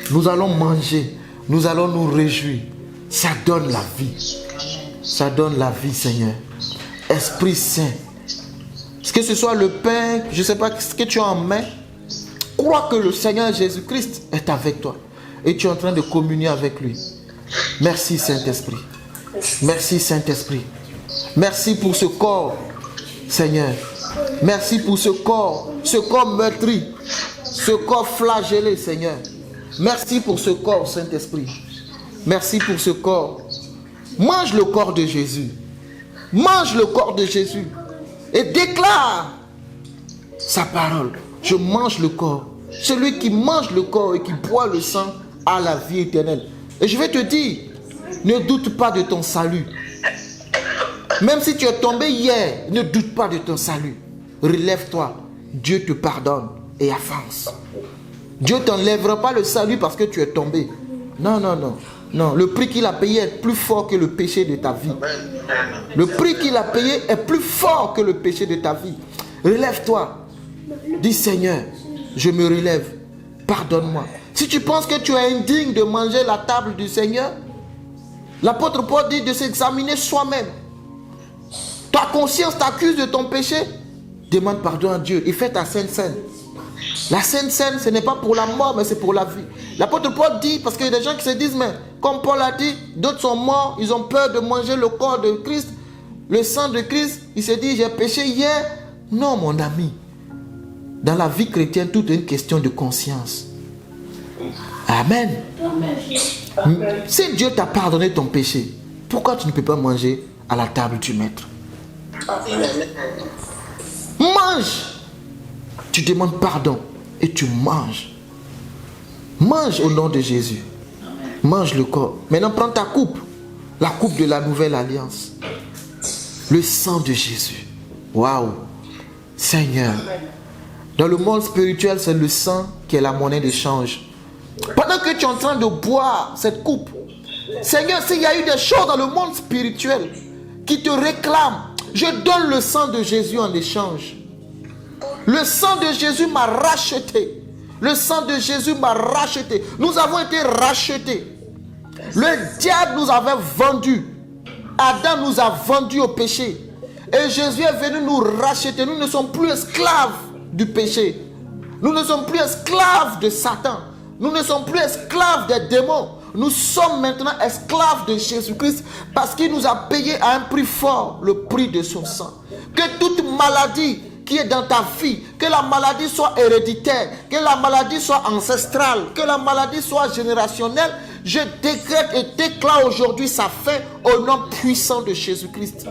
Nous allons manger. Nous allons nous réjouir. Ça donne la vie. Ça donne la vie, Seigneur. Esprit Saint. Que ce soit le pain, je ne sais pas ce que tu as en main. Crois que le Seigneur Jésus-Christ est avec toi. Et tu es en train de communier avec lui. Merci Saint-Esprit. Merci Saint-Esprit. Merci pour ce corps, Seigneur. Merci pour ce corps meurtri. Ce corps flagellé, Seigneur. Merci pour ce corps, Saint-Esprit. Merci pour ce corps. Mange le corps de Jésus. Mange le corps de Jésus. Et déclare sa parole. Je mange le corps. Celui qui mange le corps et qui boit le sang a la vie éternelle. Et je vais te dire, ne doute pas de ton salut. Même si tu es tombé hier, ne doute pas de ton salut. Relève-toi. Dieu te pardonne et avance. Dieu ne t'enlèvera pas le salut parce que tu es tombé. Non, non, non. Non, le prix qu'il a payé est plus fort que le péché de ta vie. Le prix qu'il a payé est plus fort que le péché de ta vie. Relève-toi. Dis Seigneur, je me relève. Pardonne-moi. Si tu penses que tu es indigne de manger la table du Seigneur, l'apôtre Paul dit de s'examiner soi-même. Ta conscience t'accuse de ton péché. Demande pardon à Dieu et fais ta Sainte Seine. La Sainte Seine, ce n'est pas pour la mort, mais c'est pour la vie. L'apôtre Paul dit, parce qu'il y a des gens qui se disent, mais comme Paul a dit, d'autres sont morts, ils ont peur de manger le corps de Christ, le sang de Christ. Il se dit, j'ai péché hier. Non, mon ami. Dans la vie chrétienne, tout est une question de conscience. Amen. Si Dieu t'a pardonné ton péché, Pourquoi tu ne peux pas manger à la table du maître? Mange. Tu demandes pardon et tu manges. Mange au nom de Jésus. Mange le corps. Maintenant, prends ta coupe. La coupe de la nouvelle alliance. Le sang de Jésus. Waouh. Seigneur. Dans le monde spirituel, c'est le sang qui est la monnaie d'échange. Pendant que tu es en train de boire cette coupe, Seigneur, s'il y a eu des choses dans le monde spirituel qui te réclament, je donne le sang de Jésus en échange. Le sang de Jésus m'a racheté. Le sang de Jésus m'a racheté. Nous avons été rachetés. Le diable nous avait vendus. Adam nous a vendus au péché. Et Jésus est venu nous racheter. Nous ne sommes plus esclaves du péché. Nous ne sommes plus esclaves de Satan. Nous ne sommes plus esclaves des démons. Nous sommes maintenant esclaves de Jésus-Christ parce qu'il nous a payé à un prix fort, le prix de son sang. Que toute maladie qui est dans ta vie, que la maladie soit héréditaire, que la maladie soit ancestrale, que la maladie soit générationnelle, je décrète et déclare aujourd'hui sa fin au nom puissant de Jésus-Christ.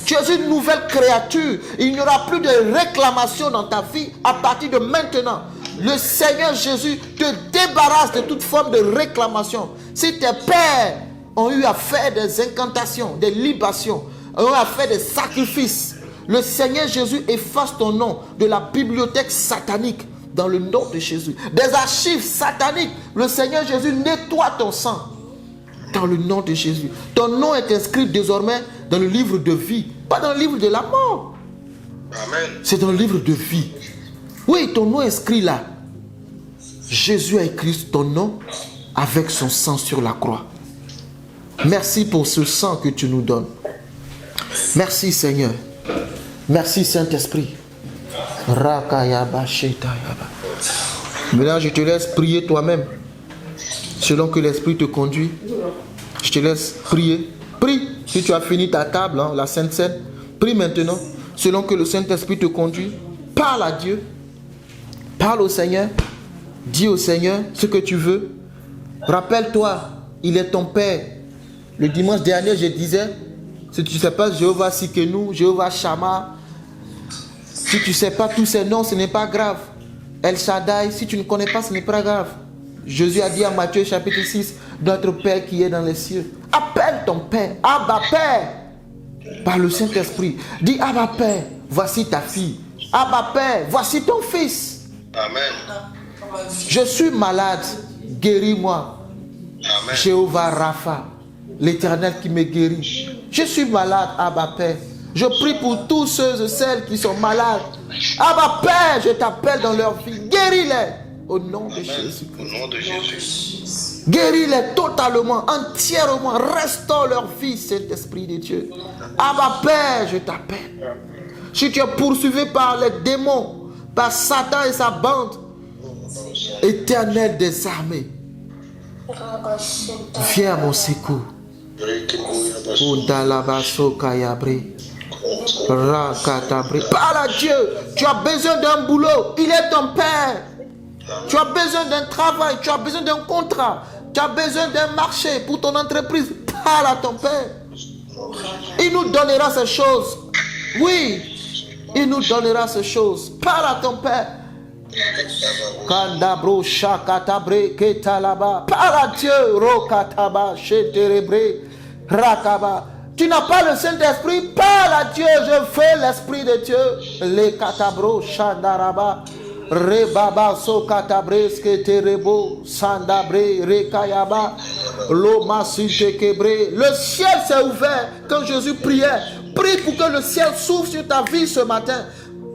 Tu es une nouvelle créature. Il n'y aura plus de réclamation dans ta vie à partir de maintenant. Le Seigneur Jésus te débarrasse de toute forme de réclamation. Si tes pères ont eu à faire des incantations, des libations, ont eu à faire des sacrifices, le Seigneur Jésus efface ton nom de la bibliothèque satanique dans le nom de Jésus. Des archives sataniques, le Seigneur Jésus nettoie ton sang dans le nom de Jésus. Ton nom est inscrit désormais dans le livre de vie, pas dans le livre de la mort. Amen. C'est dans le livre de vie. Oui, ton nom est inscrit là. Jésus a écrit ton nom avec son sang sur la croix. Merci pour ce sang que tu nous donnes. Merci Seigneur. Merci Saint-Esprit. Maintenant, je te laisse prier toi-même, selon que l'Esprit te conduit. Je te laisse prier. Prie. Si tu as fini ta table, la Sainte Seine, prie maintenant, selon que le Saint-Esprit te conduit. Parle à Dieu. Parle au Seigneur. Dis au Seigneur ce que tu veux. Rappelle-toi, il est ton Père. Le dimanche dernier, je disais, si tu ne sais pas Jéhovah Sikenu, Jéhovah Shammah, si tu ne sais pas tous ces noms, ce n'est pas grave. El Shaddai, si tu ne connais pas, ce n'est pas grave. Jésus a dit à Matthieu chapitre 6, notre Père qui est dans les cieux. Appelle ton Père, Abba Père, par le Saint-Esprit. Dis Abba Père, voici ta fille. Abba Père, voici ton fils. Amen. Je suis malade, guéris-moi. Amen. Jéhovah Rapha, l'Éternel qui me guérit. Je suis malade, Abba Père. Je prie pour tous ceux et celles qui sont malades. Abba Père, je t'appelle dans leur vie. Guéris-les au nom de Jésus. Au nom de Jésus. Guéris-les totalement, entièrement. Restaure leur vie, Saint-Esprit de Dieu. Abba Père, je t'appelle. Si tu es poursuivi par les démons, par Satan et sa bande, Éternel des armées, viens à mon secours. Parle à Dieu. Tu as besoin d'un boulot. Il est ton Père. Tu as besoin d'un travail. Tu as besoin d'un contrat. Tu as besoin d'un marché pour ton entreprise. Parle à ton Père. Il nous donnera ces choses. Oui, il nous donnera ces choses. Parle à ton Père. Kandabro shakatabre ketalaba. Parle à Dieu. Rokataba sheterebre rakaba. Tu n'as pas le Saint-Esprit, parle à Dieu. Je fais l'Esprit de Dieu. Les katabro shandaraba. Rebaba so katabreske terebo. Sandabre rekayaba. Loma sintekebre. Le ciel s'est ouvert quand Jésus priait. Prie pour que le ciel s'ouvre sur ta vie ce matin.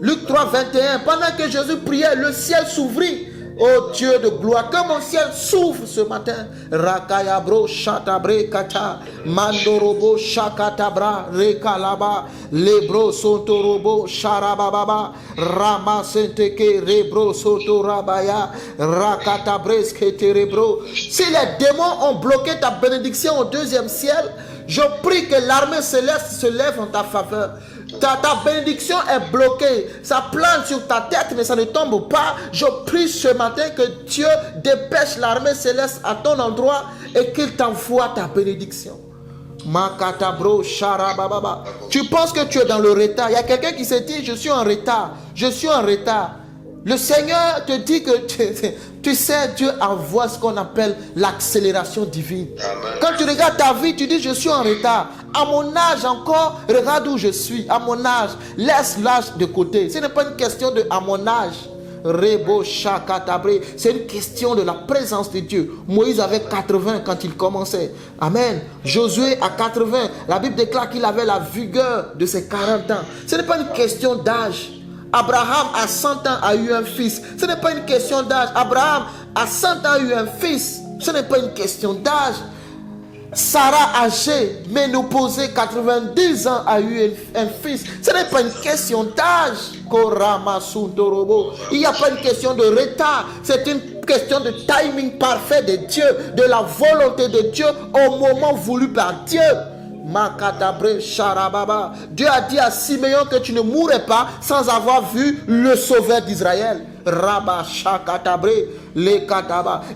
Luc 3, 21. Pendant que Jésus priait, le ciel s'ouvrit. Oh Dieu de gloire, que mon ciel s'ouvre ce matin. Rakayabro shatabre kata. Mandorobo shakatabra rekalaba. Lebro sotorobo sharababa. Rama senteke rebro sotorabaya. Rakatabreske terebro. Si les démons ont bloqué ta bénédiction au deuxième ciel, je prie que l'armée céleste se lève en ta faveur. Ta bénédiction est bloquée. Ça plane sur ta tête, mais ça ne tombe pas. Je prie ce matin que Dieu dépêche l'armée céleste à ton endroit et qu'il t'envoie ta bénédiction. Makatabro, Sharababa. Tu penses que tu es dans le retard. Il y a quelqu'un qui s'est dit, je suis en retard. Je suis en retard. Le Seigneur te dit que tu sais, Dieu envoie ce qu'on appelle l'accélération divine. Amen. Quand tu regardes ta vie, tu dis, je suis en retard. À mon âge encore, regarde où je suis. À mon âge, laisse l'âge de côté. Ce n'est pas une question de à mon âge. Rebo Shakatabré, c'est une question de la présence de Dieu. Moïse avait 80 quand il commençait. Amen. Josué à 80, la Bible déclare qu'il avait la vigueur de ses 40 ans. Ce n'est pas une question d'âge. Abraham à 100 ans a eu un fils. Ce n'est pas une question d'âge. Abraham à 100 ans a eu un fils. Ce n'est pas une question d'âge. Sarah âgée, ménopausée, 90 ans a eu un fils. Ce n'est pas une question d'âge. Il n'y a pas une question de retard. C'est une question de timing parfait de Dieu, de la volonté de Dieu au moment voulu par Dieu. Dieu a dit à Siméon que tu ne mourrais pas sans avoir vu le sauveur d'Israël.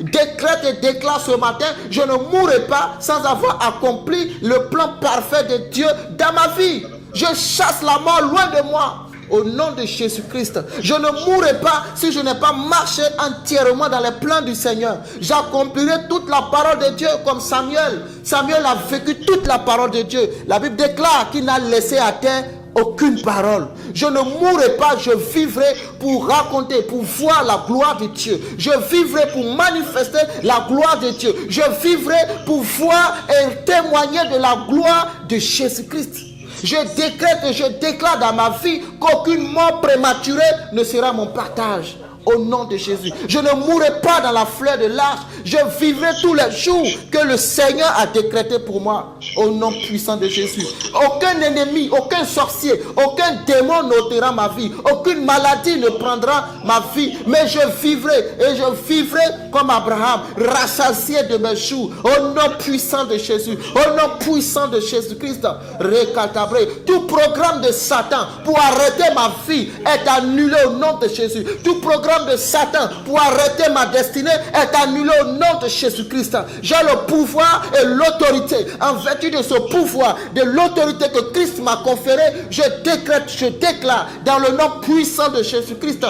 Décrète et déclare ce matin, je ne mourrai pas sans avoir accompli le plan parfait de Dieu dans ma vie. Je chasse la mort loin de moi. Au nom de Jésus-Christ, je ne mourrai pas si je n'ai pas marché entièrement dans les plans du Seigneur. J'accomplirai toute la parole de Dieu comme Samuel. Samuel a vécu toute la parole de Dieu. La Bible déclare qu'il n'a laissé à terre aucune parole. Je ne mourrai pas, je vivrai pour raconter, pour voir la gloire de Dieu. Je vivrai pour manifester la gloire de Dieu. Je vivrai pour voir et témoigner de la gloire de Jésus-Christ. Je décrète et je déclare dans ma vie qu'aucune mort prématurée ne sera mon partage. Au nom de Jésus. Je ne mourrai pas dans la fleur de l'âge. Je vivrai tous les jours que le Seigneur a décrété pour moi. Au nom puissant de Jésus. Aucun ennemi, aucun sorcier, aucun démon n'ôtera ma vie. Aucune maladie ne prendra ma vie. Mais je vivrai et je vivrai comme Abraham, rassasié de mes jours. Au nom puissant de Jésus. Au nom puissant de Jésus-Christ. Récatabré. Tout programme de Satan pour arrêter ma vie est annulé au nom de Jésus. Tout programme de Satan pour arrêter ma destinée est annulé au nom de Jésus-Christ. J'ai le pouvoir et l'autorité. En vertu de ce pouvoir, de l'autorité que Christ m'a conférée, je décrète, je déclare dans le nom puissant de Jésus-Christ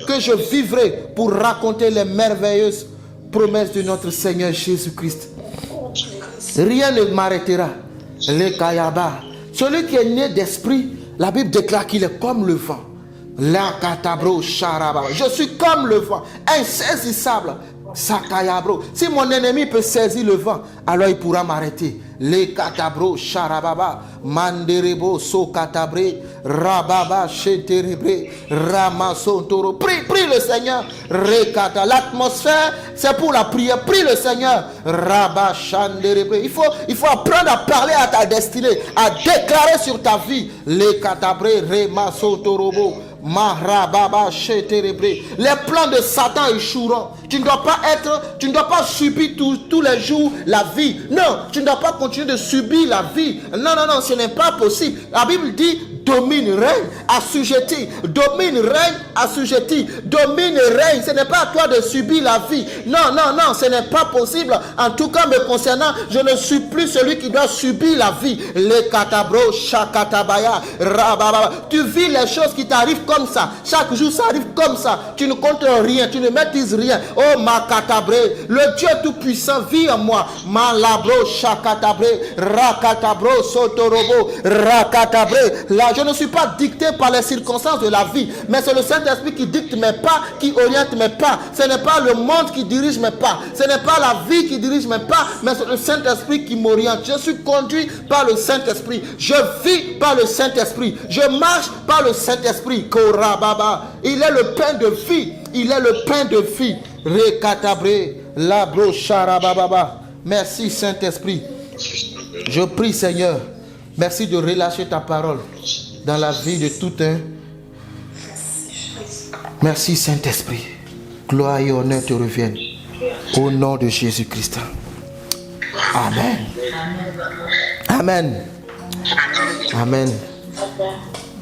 que je vivrai pour raconter les merveilleuses promesses de notre Seigneur Jésus-Christ. Rien ne m'arrêtera. Les Kayaba. Celui qui est né d'esprit, la Bible déclare qu'il est comme le vent. La katabro sharaba. Je suis comme le vent, insaisissable. Sakayabro. Si mon ennemi peut saisir le vent, alors il pourra m'arrêter. Les katabro sharababa. Manderebo so katabre. Rababa sheterebre. Ramason toro. Prie le Seigneur. Rekata. L'atmosphère, c'est pour la prière. Prie le Seigneur. Rabba shanderebre. Il faut apprendre à parler à ta destinée, à déclarer sur ta vie. Les katabre. Remason torobo. Les plans de Satan échoueront. Tu ne dois pas subir tous les jours la vie. Non, tu ne dois pas continuer de subir la vie. Non, ce n'est pas possible. La Bible dit domine, règne, assujetti. Domine, règne, assujetti. Domine, règne. Ce n'est pas à toi de subir la vie. Non, ce n'est pas possible. En tout cas, me concernant, je ne suis plus celui qui doit subir la vie. Les katabro, shakatabaya, rababa. Tu vis les choses qui t'arrivent comme ça. Chaque jour, ça arrive comme ça. Tu ne comptes rien. Tu ne maîtrises rien. Oh, ma katabré. Le Dieu tout-puissant vit en moi. Malabro, shakatabré, rakatabro, sotorobo, rakatabré. Là, je ne suis pas dicté par les circonstances de la vie, mais c'est le Saint-Esprit qui dicte mes pas, qui oriente mes pas. Ce n'est pas le monde qui dirige mes pas. Ce n'est pas la vie qui dirige mes pas, mais c'est le Saint-Esprit qui m'oriente. Je suis conduit par le Saint-Esprit. Je vis par le Saint-Esprit. Je marche par le Saint-Esprit. Korababa. Il est le pain de vie. Il est le pain de vie. Rekatabré. Labro charababa. Merci Saint-Esprit. Je prie Seigneur. Merci de relâcher ta parole dans la vie de tout un. Merci Saint-Esprit. Gloire et honneur te reviennent. Au nom de Jésus-Christ. Amen. Amen. Amen.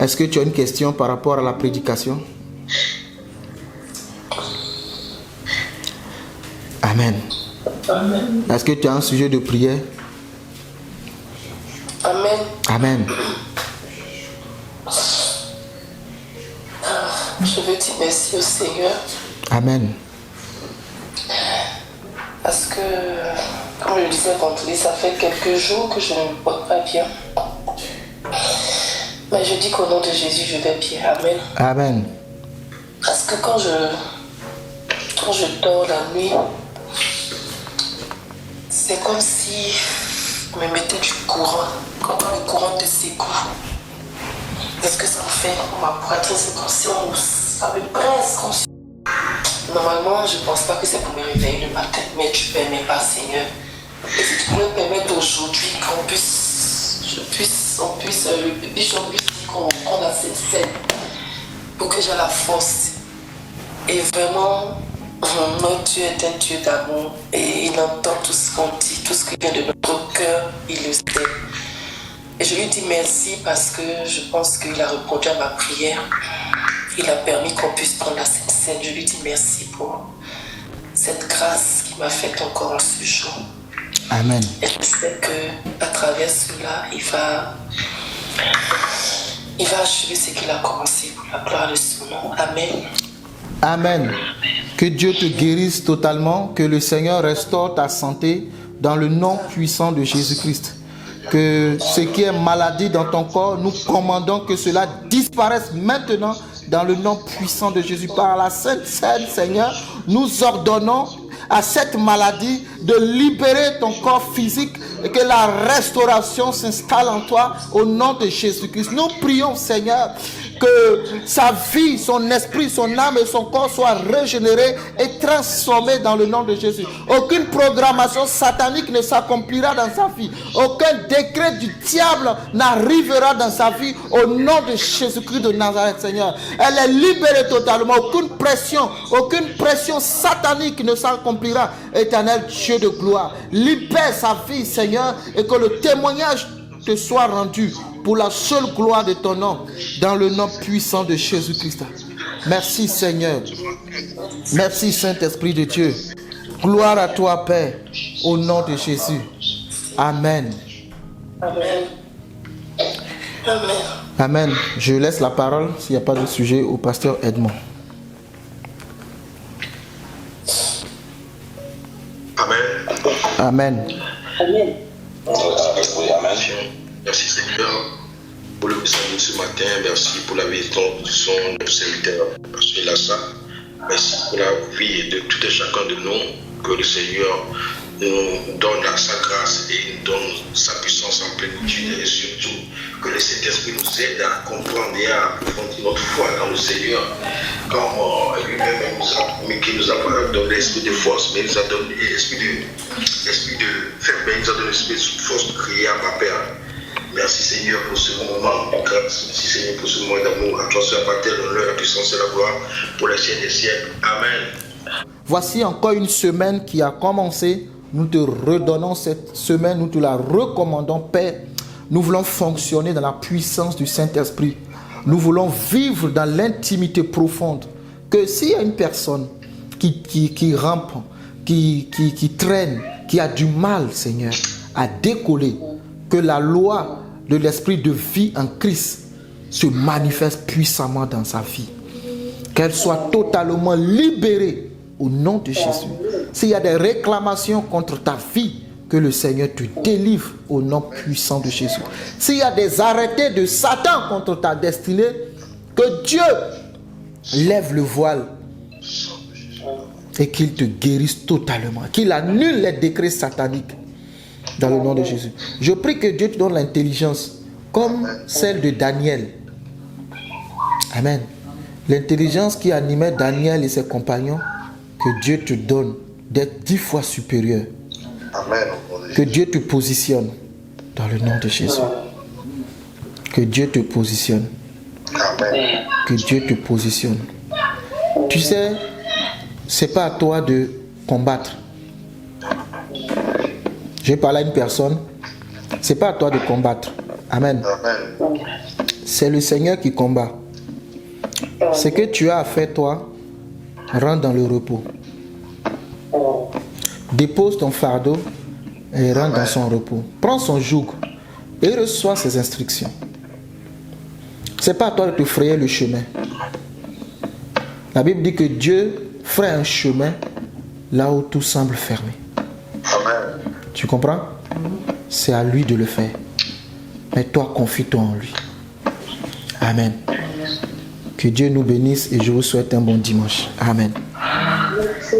Est-ce que tu as une question par rapport à la prédication? Amen. Est-ce que tu as un sujet de prière? Amen. Je veux dire merci au Seigneur Amen. parce que, comme je le disais vendredi, ça fait quelques jours que je ne me porte pas bien. Mais je dis qu'au nom de Jésus, je vais bien. Amen. Amen. Parce que quand je dors la nuit, c'est comme si on me mettait du courant. Quand le courant te secoue, qu'est-ce que ça me fait? Ma poitrine, c'est comme si ça me presse. Normalement, je ne pense pas que c'est pour me réveiller le matin, mais tu permets pas, Seigneur. Et si tu pourrais permettre aujourd'hui qu'on puisse, le bishop puisse dire qu'on a cette scène pour que j'ai la force. Et vraiment, notre Dieu est un Dieu d'amour et il entend tout ce qu'on dit, tout ce qui vient de notre cœur, il le sait. Et je lui dis merci parce que je pense qu'il a répondu à ma prière. Il a permis qu'on puisse prendre la Sainte Seine. Je lui dis merci pour cette grâce qui m'a faite encore en ce jour. Amen. Et je sais qu'à travers cela, il va achever ce qu'il a commencé pour la gloire de son nom. Amen. Amen. Que Dieu te guérisse totalement, que le Seigneur restaure ta santé dans le nom puissant de Jésus-Christ. Que ce qui est maladie dans ton corps, nous commandons que cela disparaisse maintenant dans le nom puissant de Jésus. Par la Sainte Seine, Seigneur, nous ordonnons à cette maladie de libérer ton corps physique et que la restauration s'installe en toi au nom de Jésus-Christ. Nous prions, Seigneur, que sa vie, son esprit, son âme et son corps soient régénérés et transformés dans le nom de Jésus. Aucune programmation satanique ne s'accomplira dans sa vie. Aucun décret du diable n'arrivera dans sa vie au nom de Jésus-Christ de Nazareth, Seigneur. Elle est libérée totalement. Aucune pression satanique ne s'accomplira. Éternel Dieu de gloire, libère sa vie, Seigneur, et que le témoignage te soit rendu pour la seule gloire de ton nom, dans le nom puissant de Jésus-Christ. Merci, Seigneur. Merci, Saint-Esprit de Dieu. Gloire à toi, Père, au nom de Jésus. Amen. Amen. Amen. Amen. Je laisse la parole, s'il n'y a pas de sujet, au pasteur Edmond. Amen. Amen. Amen. Merci Seigneur pour le message de ce matin. Merci pour la vie de son serviteur, Pasteur Lassa. Merci pour la vie de tout et chacun de nous. Que le Seigneur nous donne sa grâce et nous donne sa puissance en plénitude. Et surtout, que le Saint-Esprit nous aide à comprendre et à approfondir notre foi dans le Seigneur. Comme lui-même qui nous a donné l'esprit de force, mais il nous a donné l'esprit de faiblesse, il nous a donné l'esprit de force de crier à ma Père. Merci Seigneur pour ce moment de grâce. Merci Seigneur pour ce moment d'amour. À toi soit la l'honneur, la puissance et la gloire pour les siècles des siècles. Amen. Voici encore une semaine qui a commencé. Nous te redonnons cette semaine, nous te la recommandons, Père. Nous voulons fonctionner dans la puissance du Saint-Esprit. Nous voulons vivre dans l'intimité profonde. Que s'il y a une personne qui rampe, qui traîne, qui a du mal, Seigneur, à décoller, que la loi de l'esprit de vie en Christ se manifeste puissamment dans sa vie. Qu'elle soit totalement libérée au nom de Jésus. S'il y a des réclamations contre ta vie, que le Seigneur te délivre au nom puissant de Jésus. S'il y a des arrêtés de Satan contre ta destinée, que Dieu lève le voile et qu'il te guérisse totalement, qu'il annule les décrets sataniques dans le nom de Jésus. Je prie que Dieu te donne l'intelligence comme celle de Daniel. Amen. L'intelligence qui animait Daniel et ses compagnons, que Dieu te donne d'être 10 fois supérieur. Amen. Que Dieu te positionne dans le nom de Jésus. Que Dieu te positionne. Amen. Que Dieu te positionne. Tu sais, c'est pas à toi de combattre. Je parle à une personne. C'est pas à toi de combattre. Amen. Amen. C'est le Seigneur qui combat. Ce que tu as à faire, toi, rentre dans le repos. Dépose ton fardeau et rentre dans son repos. Prends son joug Et il reçoit ses instructions. Ce n'est pas à toi de te frayer le chemin. La Bible dit que Dieu ferait un chemin là où tout semble fermé. Amen. Tu comprends? C'est à lui de le faire. Mais toi, confie-toi en lui. Amen. Que Dieu nous bénisse et je vous souhaite un bon dimanche. Amen. Merci.